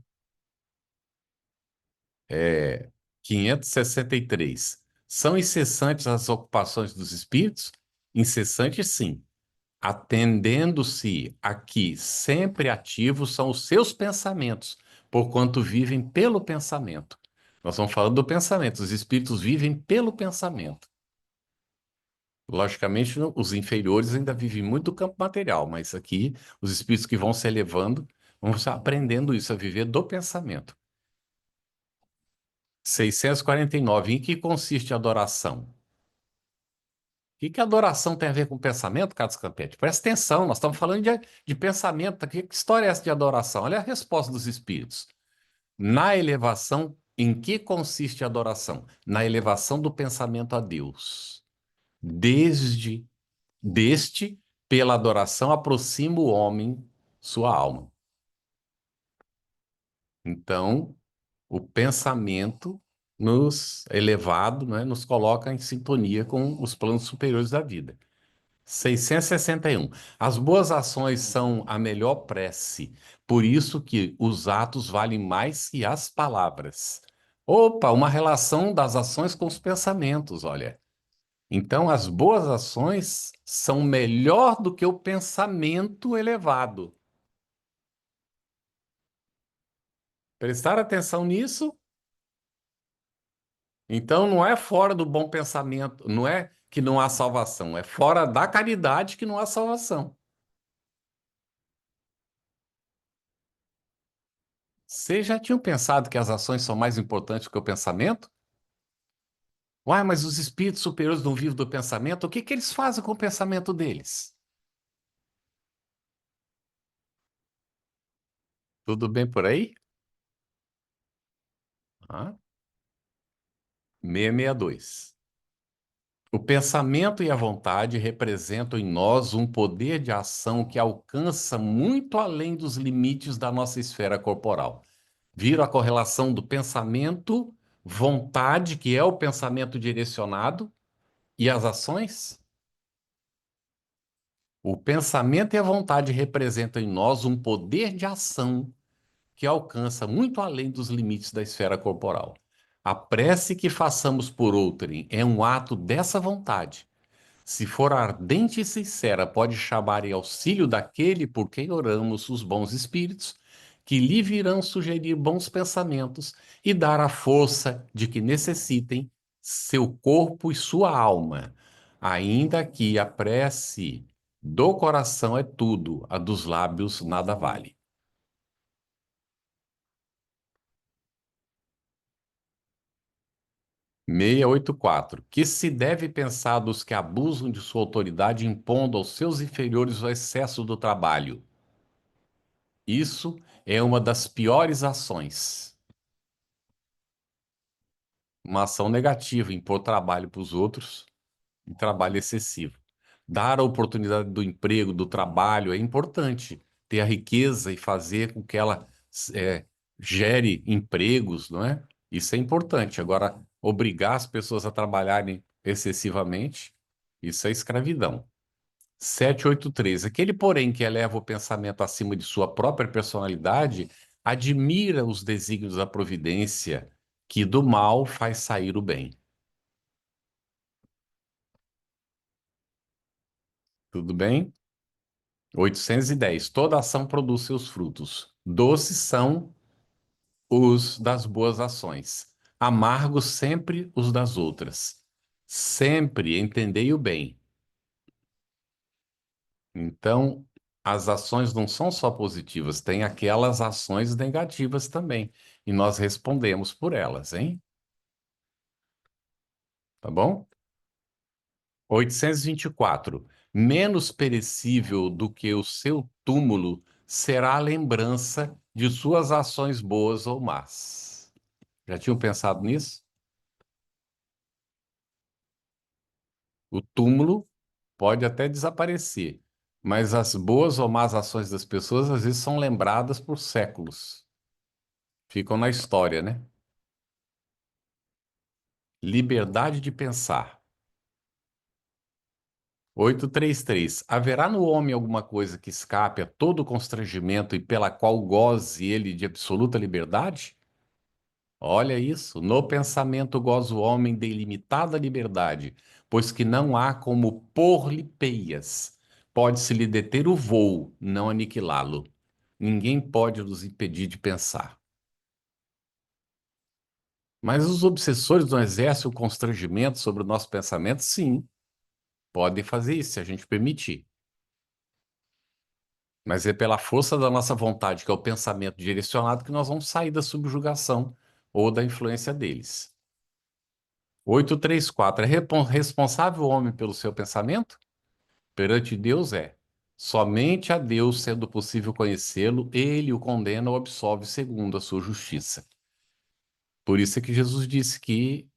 É, 563. São incessantes as ocupações dos espíritos? Incessantes, sim. Atendendo-se a que sempre ativos são os seus pensamentos, porquanto vivem pelo pensamento. Nós estamos falando do pensamento. Os espíritos vivem pelo pensamento. Logicamente, os inferiores ainda vivem muito do campo material, mas aqui, os espíritos que vão se elevando, vão aprendendo isso, a viver do pensamento. 649. Em que consiste a adoração? O que a adoração tem a ver com pensamento, Carlos Campetti? Presta atenção, nós estamos falando de pensamento. Que história é essa de adoração? Olha a resposta dos espíritos. Na elevação, em que consiste a adoração? Na elevação do pensamento a Deus. Desde deste, pela adoração, aproxima o homem sua alma. Então, o pensamento nos elevado, né, nos coloca em sintonia com os planos superiores da vida. 661. As boas ações são a melhor prece, por isso que os atos valem mais que as palavras. Opa, uma relação das ações com os pensamentos, olha. Então, as boas ações são melhor do que o pensamento elevado. Prestar atenção nisso. Então, não é fora do bom pensamento, não é que não há salvação, é fora da caridade que não há salvação. Vocês já tinham pensado que as ações são mais importantes que o pensamento? Uai, mas os espíritos superiores não vivem do pensamento? O que que eles fazem com o pensamento deles? Tudo bem por aí? Ah, 662. O pensamento e a vontade representam em nós um poder de ação que alcança muito além dos limites da nossa esfera corporal. Viram a correlação do pensamento, vontade, que é o pensamento direcionado, e as ações? O pensamento e a vontade representam em nós um poder de ação que alcança muito além dos limites da esfera corporal. A prece que façamos por outrem é um ato dessa vontade. Se for ardente e sincera, pode chamar em auxílio daquele por quem oramos os bons espíritos, que lhe virão sugerir bons pensamentos e dar a força de que necessitem seu corpo e sua alma, ainda que a prece do coração é tudo, a dos lábios nada vale. 684. Que se deve pensar dos que abusam de sua autoridade impondo aos seus inferiores o excesso do trabalho? Isso é uma das piores ações. Uma ação negativa, impor trabalho para os outros e trabalho excessivo. Dar a oportunidade do emprego, do trabalho, é importante. Ter a riqueza e fazer com que ela é, gere empregos, não é? Isso é importante. Agora, obrigar as pessoas a trabalharem excessivamente, isso é escravidão. 783. Aquele, porém, que eleva o pensamento acima de sua própria personalidade, admira os desígnios da providência, que do mal faz sair o bem. Tudo bem? 810. Toda ação produz seus frutos. Doces são os das boas ações. Amargos sempre os das outras. Sempre entendei o bem. Então, as ações não são só positivas, tem aquelas ações negativas também. E nós respondemos por elas, hein? Tá bom? 824. Menos perecível do que o seu túmulo será a lembrança de suas ações boas ou más. Já tinham pensado nisso? O túmulo pode até desaparecer, mas as boas ou más ações das pessoas às vezes são lembradas por séculos. Ficam na história, né? Liberdade de pensar. 833. Haverá no homem alguma coisa que escape a todo constrangimento e pela qual goze ele de absoluta liberdade? Olha isso. No pensamento goza o homem de ilimitada liberdade, pois que não há como pôr-lhe peias. Pode-se-lhe deter o voo, não aniquilá-lo. Ninguém pode nos impedir de pensar. Mas os obsessores não exercem o constrangimento sobre o nosso pensamento? Sim, podem fazer isso, se a gente permitir. Mas é pela força da nossa vontade, que é o pensamento direcionado, que nós vamos sair da subjugação ou da influência deles. 834. É responsável o homem pelo seu pensamento? Perante Deus é. Somente a Deus, sendo possível conhecê-lo, ele o condena ou absolve segundo a sua justiça. Por isso é que Jesus disse que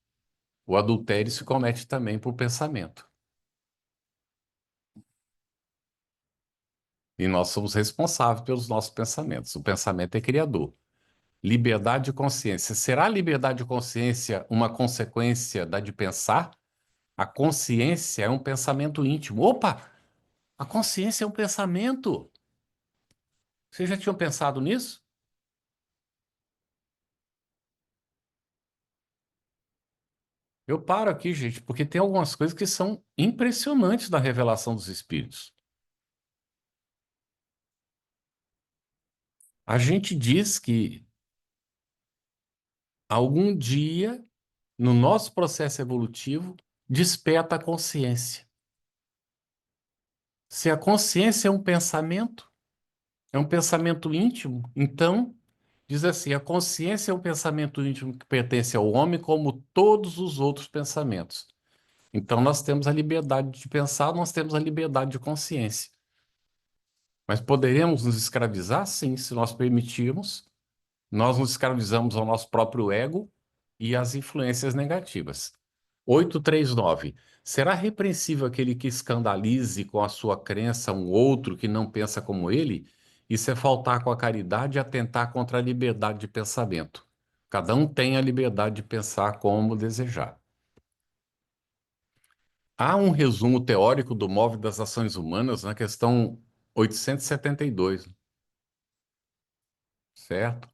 o adultério se comete também por pensamento. E nós somos responsáveis pelos nossos pensamentos. O pensamento é criador. Liberdade de consciência. Será a liberdade de consciência uma consequência da de pensar? A consciência é um pensamento íntimo. Opa! A consciência é um pensamento. Vocês já tinham pensado nisso? Eu paro aqui, gente, porque tem algumas coisas que são impressionantes na revelação dos espíritos. A gente diz que algum dia, no nosso processo evolutivo, desperta a consciência. Se a consciência é um pensamento íntimo, então, diz assim, a consciência é um pensamento íntimo que pertence ao homem como todos os outros pensamentos. Então, nós temos a liberdade de pensar, nós temos a liberdade de consciência. Mas poderemos nos escravizar? Sim, se nós permitirmos. Nós nos escravizamos ao nosso próprio ego e às influências negativas. 839. Será repreensível aquele que escandalize com a sua crença um outro que não pensa como ele? Isso é faltar com a caridade e atentar contra a liberdade de pensamento. Cada um tem a liberdade de pensar como desejar. Há um resumo teórico do móvel das ações humanas na questão 872, certo?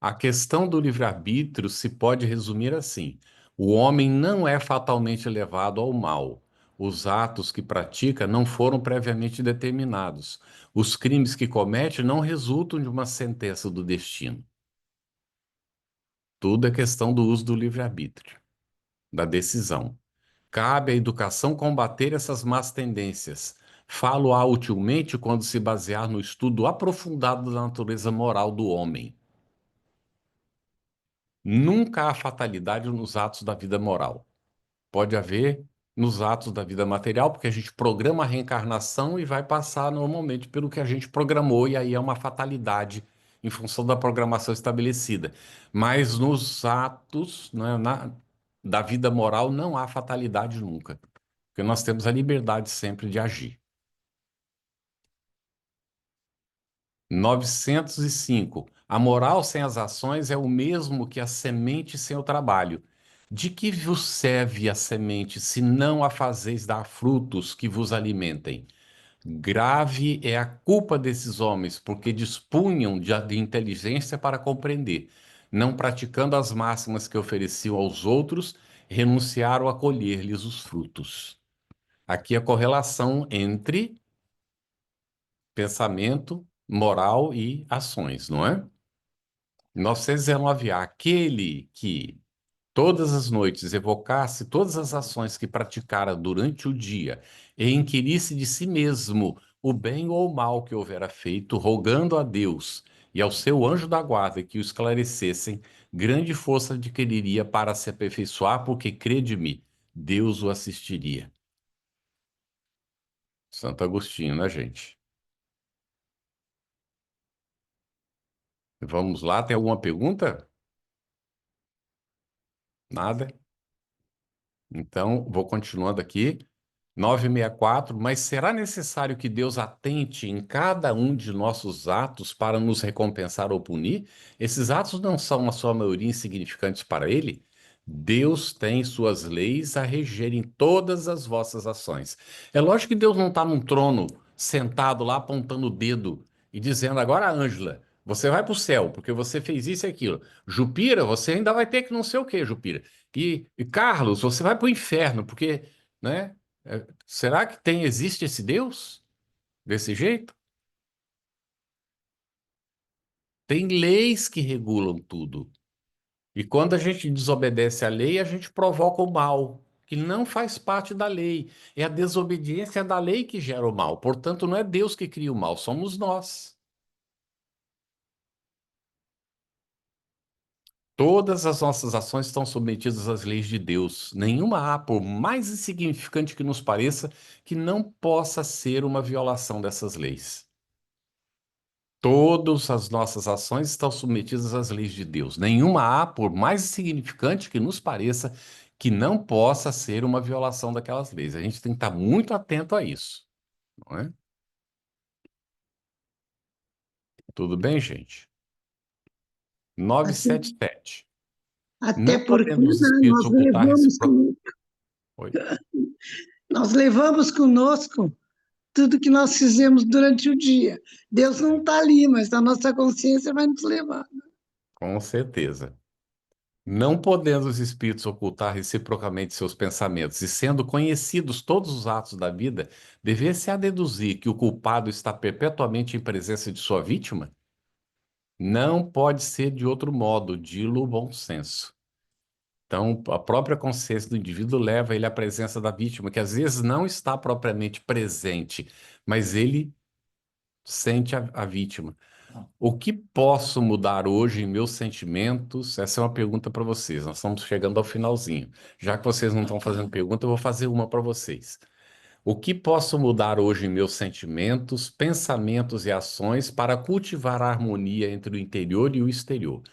A questão do livre-arbítrio se pode resumir assim: o homem não é fatalmente levado ao mal. Os atos que pratica não foram previamente determinados. Os crimes que comete não resultam de uma sentença do destino. Tudo é questão do uso do livre-arbítrio, da decisão. Cabe à educação combater essas más tendências. Falo-a utilmente quando se basear no estudo aprofundado da natureza moral do homem. Nunca há fatalidade nos atos da vida moral. Pode haver nos atos da vida material, porque a gente programa a reencarnação e vai passar normalmente pelo que a gente programou, e aí é uma fatalidade em função da programação estabelecida. Mas nos atos, né, da vida moral não há fatalidade nunca, porque nós temos a liberdade sempre de agir. 905. A moral sem as ações é o mesmo que a semente sem o trabalho. De que vos serve a semente, se não a fazeis dar frutos que vos alimentem? Grave é a culpa desses homens, porque dispunham de inteligência para compreender. Não praticando as máximas que ofereciam aos outros, renunciaram a colher-lhes os frutos. Aqui a correlação entre pensamento, moral e ações, não é? 919A, aquele que todas as noites evocasse todas as ações que praticara durante o dia e inquirisse de si mesmo o bem ou o mal que houvera feito, rogando a Deus e ao seu anjo da guarda que o esclarecessem, grande força adquiriria para se aperfeiçoar, porque, crede-me, Deus o assistiria. Santo Agostinho, né, gente? Vamos lá, tem alguma pergunta? Nada? Então, vou continuando aqui. 964. Mas será necessário que Deus atente em cada um de nossos atos para nos recompensar ou punir? Esses atos não são, na sua maioria, insignificantes para Ele? Deus tem suas leis a regerem todas as vossas ações. É lógico que Deus não está num trono, sentado lá, apontando o dedo e dizendo: agora, Ângela, você vai para o céu, porque você fez isso e aquilo. Jupira, você ainda vai ter que não sei o quê, Jupira. E Carlos, você vai para o inferno, porque, né? Será que existe esse Deus desse jeito? Tem leis que regulam tudo. E quando a gente desobedece à lei, a gente provoca o mal, que não faz parte da lei. É a desobediência da lei que gera o mal. Portanto, não é Deus que cria o mal, somos nós. Todas as nossas ações estão submetidas às leis de Deus. Nenhuma há, por mais insignificante que nos pareça, que não possa ser uma violação dessas leis. Todas as nossas ações estão submetidas às leis de Deus. Nenhuma há, por mais insignificante que nos pareça, que não possa ser uma violação daquelas leis. A gente tem que estar muito atento a isso, não é? Tudo bem, gente? Até, 977. até Não porque, podendo os né, espíritos ocultar recíproco. Oi. nós levamos conosco tudo que nós fizemos durante o dia. Deus não está ali, mas a nossa consciência vai nos levar. Com certeza. Não podendo os espíritos ocultar reciprocamente seus pensamentos e sendo conhecidos todos os atos da vida, dever-se a deduzir que o culpado está perpetuamente em presença de sua vítima? Não pode ser de outro modo, dilo o bom senso. Então, a própria consciência do indivíduo leva ele à presença da vítima, que às vezes não está propriamente presente, mas ele sente a vítima. O que posso mudar hoje em meus sentimentos? Essa é uma pergunta para vocês. Nós estamos chegando ao finalzinho. Já que vocês não estão fazendo pergunta, eu vou fazer uma para vocês. O que posso mudar hoje em meus sentimentos, pensamentos e ações para cultivar a harmonia entre o interior e o exterior?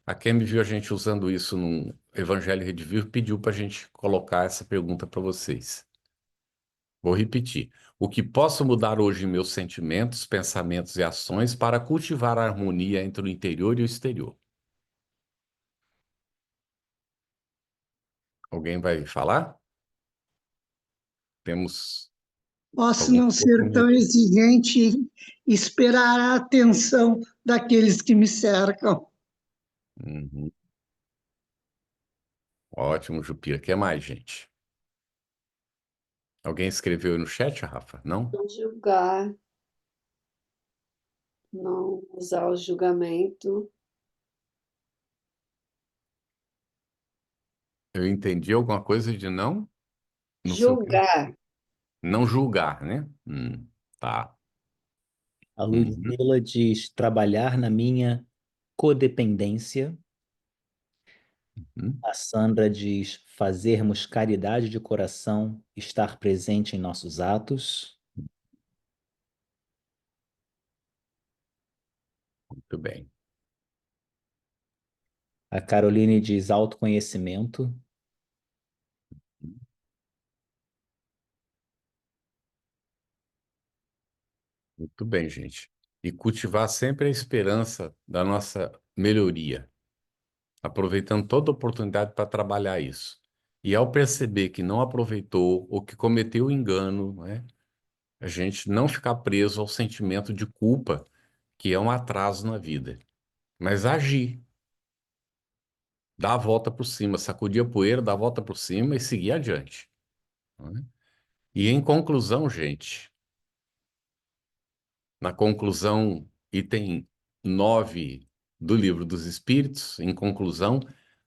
A Kemi viu a gente usando isso no Evangelho Redivivo, pediu para a gente colocar essa pergunta para vocês. Vou repetir. O que posso mudar hoje em meus sentimentos, pensamentos e ações para cultivar a harmonia entre o interior e o exterior? Alguém vai falar? Temos Posso alguma não ser tão oportunidade? exigente e esperar a atenção daqueles que me cercam. Uhum. Ótimo, Jupira. O que mais, gente? Alguém escreveu aí no chat, Rafa? Não? Não julgar, não usar o julgamento. Eu entendi alguma coisa de não sei o quê. Julgar, Não julgar, né? Tá. A Uhum. Ludmila diz trabalhar na minha codependência. Uhum. A Sandra diz fazermos caridade de coração, estar presente em nossos atos. Muito bem. A Caroline diz autoconhecimento. Muito bem, gente. E cultivar sempre a esperança da nossa melhoria, aproveitando toda oportunidade para trabalhar isso. E ao perceber que não aproveitou ou que cometeu engano, né, a gente não ficar preso ao sentimento de culpa, que é um atraso na vida, mas agir, dar a volta por cima, sacudir a poeira, dar a volta por cima e seguir adiante, né? E em conclusão, gente, na conclusão, item 9 do Livro dos Espíritos, em conclusão,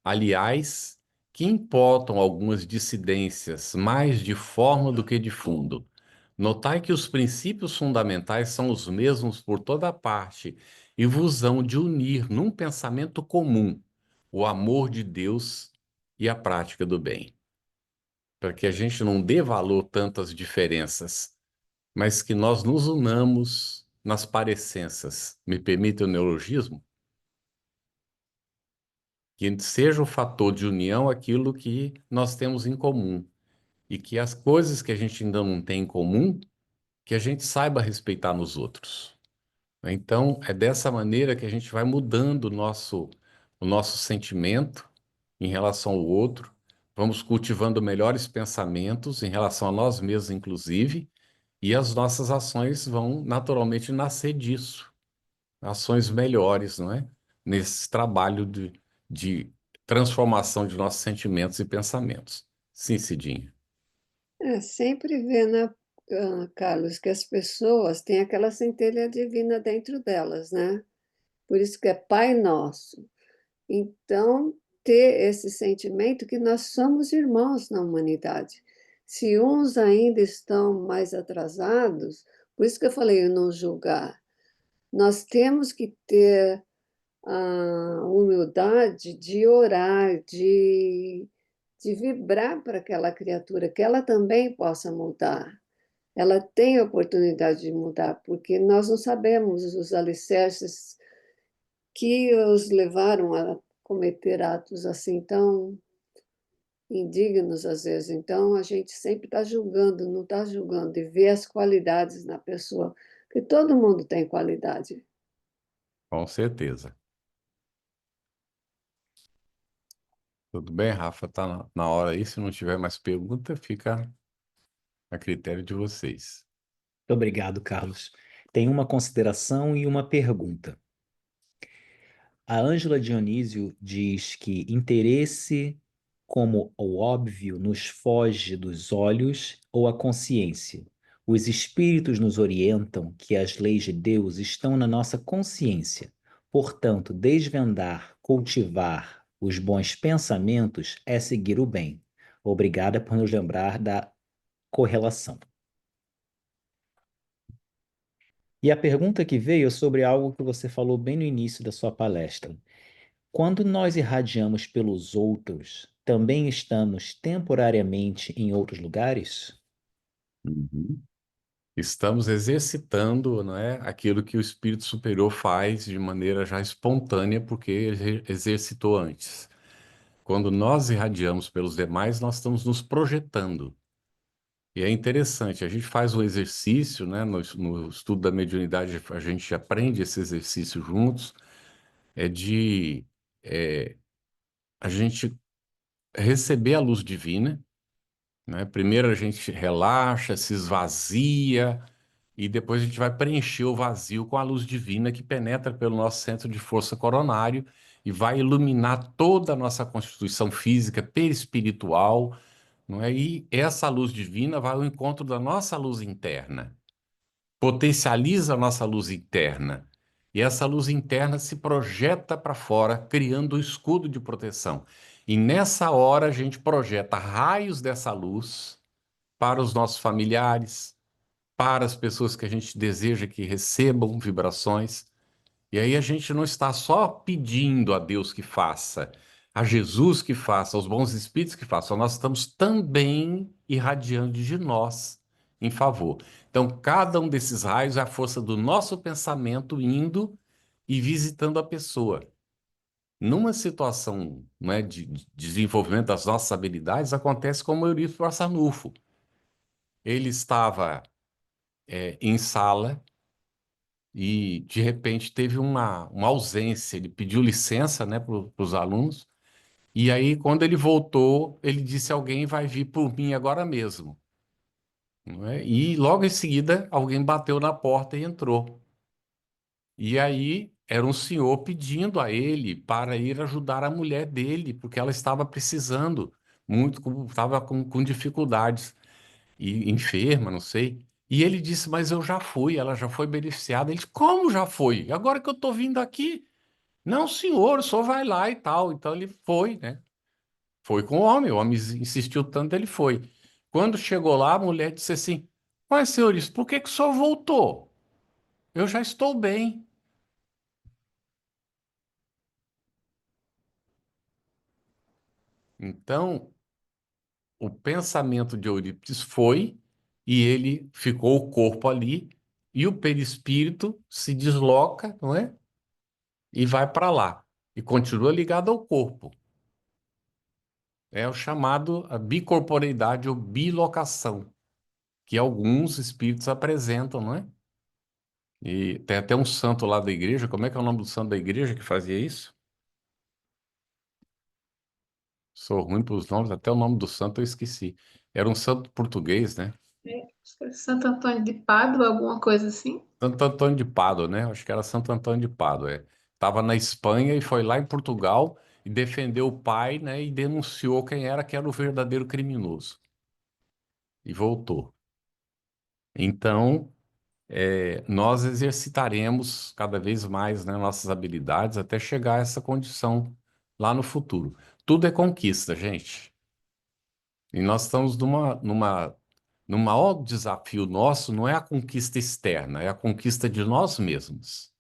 aliás, que importam algumas dissidências mais de forma do que de fundo. Notai que os princípios fundamentais são os mesmos por toda parte e vos hão de unir num pensamento comum o amor de Deus e a prática do bem. Para que a gente não dê valor tanto às diferenças, mas que nós nos unamos nas parecenças. Me permite o neologismo? Que seja o fator de união aquilo que nós temos em comum. E que as coisas que a gente ainda não tem em comum, que a gente saiba respeitar nos outros. Então, é dessa maneira que a gente vai mudando o nosso sentimento em relação ao outro, vamos cultivando melhores pensamentos em relação a nós mesmos, inclusive, e as nossas ações vão naturalmente nascer disso, ações melhores, não é? Nesse trabalho de transformação de nossos sentimentos e pensamentos. Sim, Cidinha. sempre ver, né, Carlos, que as pessoas têm aquela centelha divina dentro delas, né? Por isso que é Pai Nosso. Então, ter esse sentimento que nós somos irmãos na humanidade. Se uns ainda estão mais atrasados, por isso que eu falei não julgar, nós temos que ter a humildade de orar, de vibrar para aquela criatura, que ela também possa mudar. Ela tem a oportunidade de mudar, porque nós não sabemos os alicerces que os levaram a cometer atos assim tão indignos às vezes. Então, a gente sempre está julgando, não está julgando, e vê as qualidades na pessoa, que todo mundo tem qualidade. Com certeza. Tudo bem, Rafa? Tá na hora aí. Se não tiver mais pergunta, fica a critério de vocês. Muito obrigado, Carlos. Tem uma consideração e uma pergunta. A Ângela Dionísio diz que interesse como o óbvio nos foge dos olhos ou a consciência. Os espíritos nos orientam que as leis de Deus estão na nossa consciência. Portanto, desvendar, cultivar os bons pensamentos é seguir o bem. Obrigada por nos lembrar da correlação. E a pergunta que veio é sobre algo que você falou bem no início da sua palestra. Quando nós irradiamos pelos outros, também estamos temporariamente em outros lugares? Uhum. Estamos exercitando, não é, aquilo que o Espírito Superior faz de maneira já espontânea, porque ele exercitou antes. Quando nós irradiamos pelos demais, nós estamos nos projetando. E é interessante, a gente faz um exercício, né, no estudo da mediunidade, a gente aprende esse exercício juntos, é de a gente receber a luz divina, né? Primeiro a gente relaxa, se esvazia, e depois a gente vai preencher o vazio com a luz divina que penetra pelo nosso centro de força coronário e vai iluminar toda a nossa constituição física, perispiritual, não é? E essa luz divina vai ao encontro da nossa luz interna, potencializa a nossa luz interna. E essa luz interna se projeta para fora, criando um escudo de proteção. E nessa hora a gente projeta raios dessa luz para os nossos familiares, para as pessoas que a gente deseja que recebam vibrações. E aí a gente não está só pedindo a Deus que faça, a Jesus que faça, aos bons espíritos que façam, nós estamos também irradiando de nós em favor. Então, cada um desses raios é a força do nosso pensamento indo e visitando a pessoa. Numa situação, né, de desenvolvimento das nossas habilidades, acontece como o Eurípides Barçanufo. Ele estava em sala e, de repente, teve uma ausência. Ele pediu licença, né, para os alunos. E aí, quando ele voltou, ele disse: Alguém vai vir por mim agora mesmo. Não é? E logo em seguida, alguém bateu na porta e entrou. E aí, era um senhor pedindo a ele para ir ajudar a mulher dele, porque ela estava precisando muito, estava com dificuldades e enferma, não sei. E ele disse: Mas eu já fui, ela já foi beneficiada. Ele disse: Como já foi? Agora que eu estou vindo aqui? Não, senhor, o senhor vai lá e tal. Então ele foi, né? Foi com o homem insistiu tanto, ele foi. Quando chegou lá, a mulher disse assim: Mas, senhores, por que que o senhor voltou? Eu já estou bem. Então, o pensamento de Eurípides foi, e ele ficou o corpo ali, e o perispírito se desloca, não é? E vai para lá. E continua ligado ao corpo. É o chamado a bicorporeidade ou bilocação, que alguns espíritos apresentam, não é? E tem até um santo lá da igreja, como é que é o nome do santo da igreja que fazia isso? Sou ruim para os nomes, até o nome do santo eu esqueci. Era um santo português, né? Acho que é Santo Antônio de Pádua, alguma coisa assim. Santo Antônio de Pádua, né? Acho que era Santo Antônio de Pádua, é. Estava na Espanha e foi lá em Portugal e defendeu o pai, né? E denunciou quem era que era o verdadeiro criminoso. E voltou. Então, nós exercitaremos cada vez mais, né, nossas habilidades até chegar a essa condição lá no futuro. Tudo é conquista, gente. E nós estamos no maior desafio nosso, não é a conquista externa, é a conquista de nós mesmos.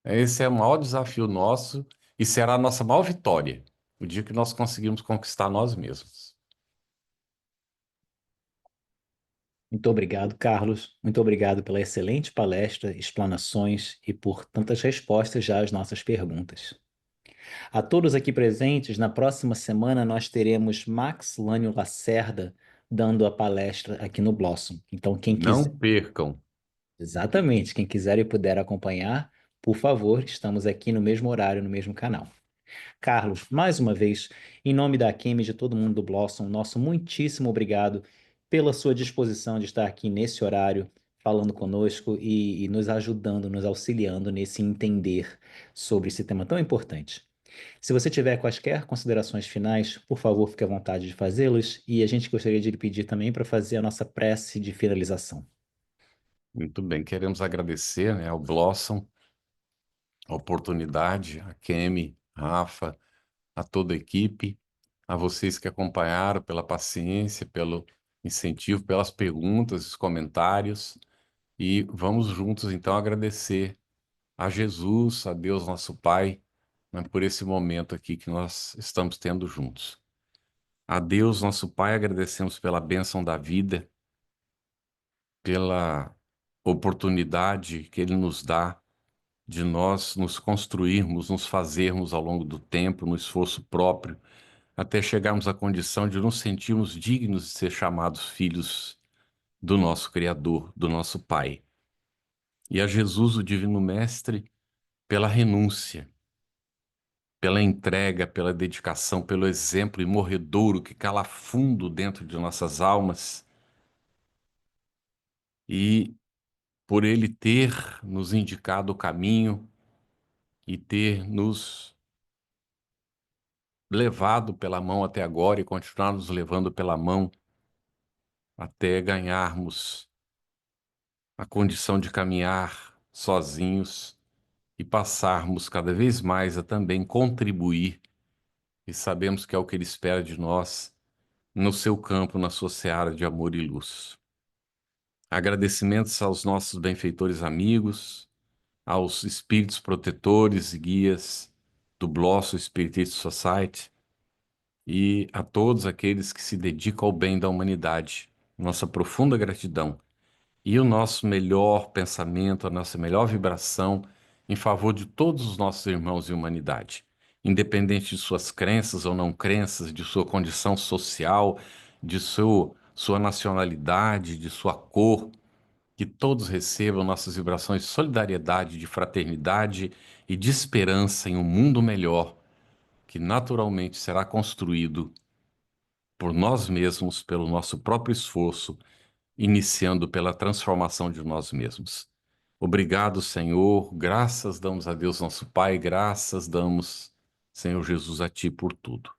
Esse é o maior desafio nosso e será a nossa maior vitória, o dia que nós conseguirmos conquistar nós mesmos. Muito obrigado, Carlos. Muito obrigado pela excelente palestra, explanações e por tantas respostas já às nossas perguntas. A todos aqui presentes, na próxima semana nós teremos Max Lânio Lacerda dando a palestra aqui no Blossom. Então, quem quiser, Não percam. exatamente, quem quiser e puder acompanhar, por favor, estamos aqui no mesmo horário, no mesmo canal. Carlos, mais uma vez, em nome da Akemi e de todo mundo do Blossom, nosso muitíssimo obrigado pela sua disposição de estar aqui nesse horário, falando conosco e nos ajudando, nos auxiliando nesse entender sobre esse tema tão importante. Se você tiver quaisquer considerações finais, por favor, fique à vontade de fazê-las e a gente gostaria de lhe pedir também para fazer a nossa prece de finalização. Muito bem, queremos agradecer, né, ao Blossom a oportunidade, a Kemi, Rafa, a toda a equipe, a vocês que acompanharam, pela paciência, pelo incentivo, pelas perguntas, os comentários. E vamos juntos, então, agradecer a Jesus, a Deus, nosso Pai, né, por esse momento aqui que nós estamos tendo juntos. A Deus, nosso Pai, agradecemos pela bênção da vida, pela oportunidade que Ele nos dá de nós nos construirmos, nos fazermos ao longo do tempo, no esforço próprio, até chegarmos à condição de nos sentirmos dignos de ser chamados filhos do nosso Criador, do nosso Pai. E a Jesus, o Divino Mestre, pela renúncia, pela entrega, pela dedicação, pelo exemplo imorredouro que cala fundo dentro de nossas almas, e por ele ter nos indicado o caminho e ter nos levado pela mão até agora e continuar nos levando pela mão até ganharmos a condição de caminhar sozinhos e passarmos cada vez mais a também contribuir, e sabemos que é o que ele espera de nós no seu campo, na sua seara de amor e luz. Agradecimentos aos nossos benfeitores amigos, aos espíritos protetores e guias do Blosso Spiritist Society e a todos aqueles que se dedicam ao bem da humanidade. Nossa profunda gratidão e o nosso melhor pensamento, a nossa melhor vibração em favor de todos os nossos irmãos em humanidade, independente de suas crenças ou não crenças, de sua condição social, de sua nacionalidade, de sua cor, que todos recebam nossas vibrações de solidariedade, de fraternidade e de esperança em um mundo melhor, que naturalmente será construído por nós mesmos, pelo nosso próprio esforço, iniciando pela transformação de nós mesmos. Obrigado, Senhor, graças damos a Deus nosso Pai, graças damos, Senhor Jesus, a Ti por tudo.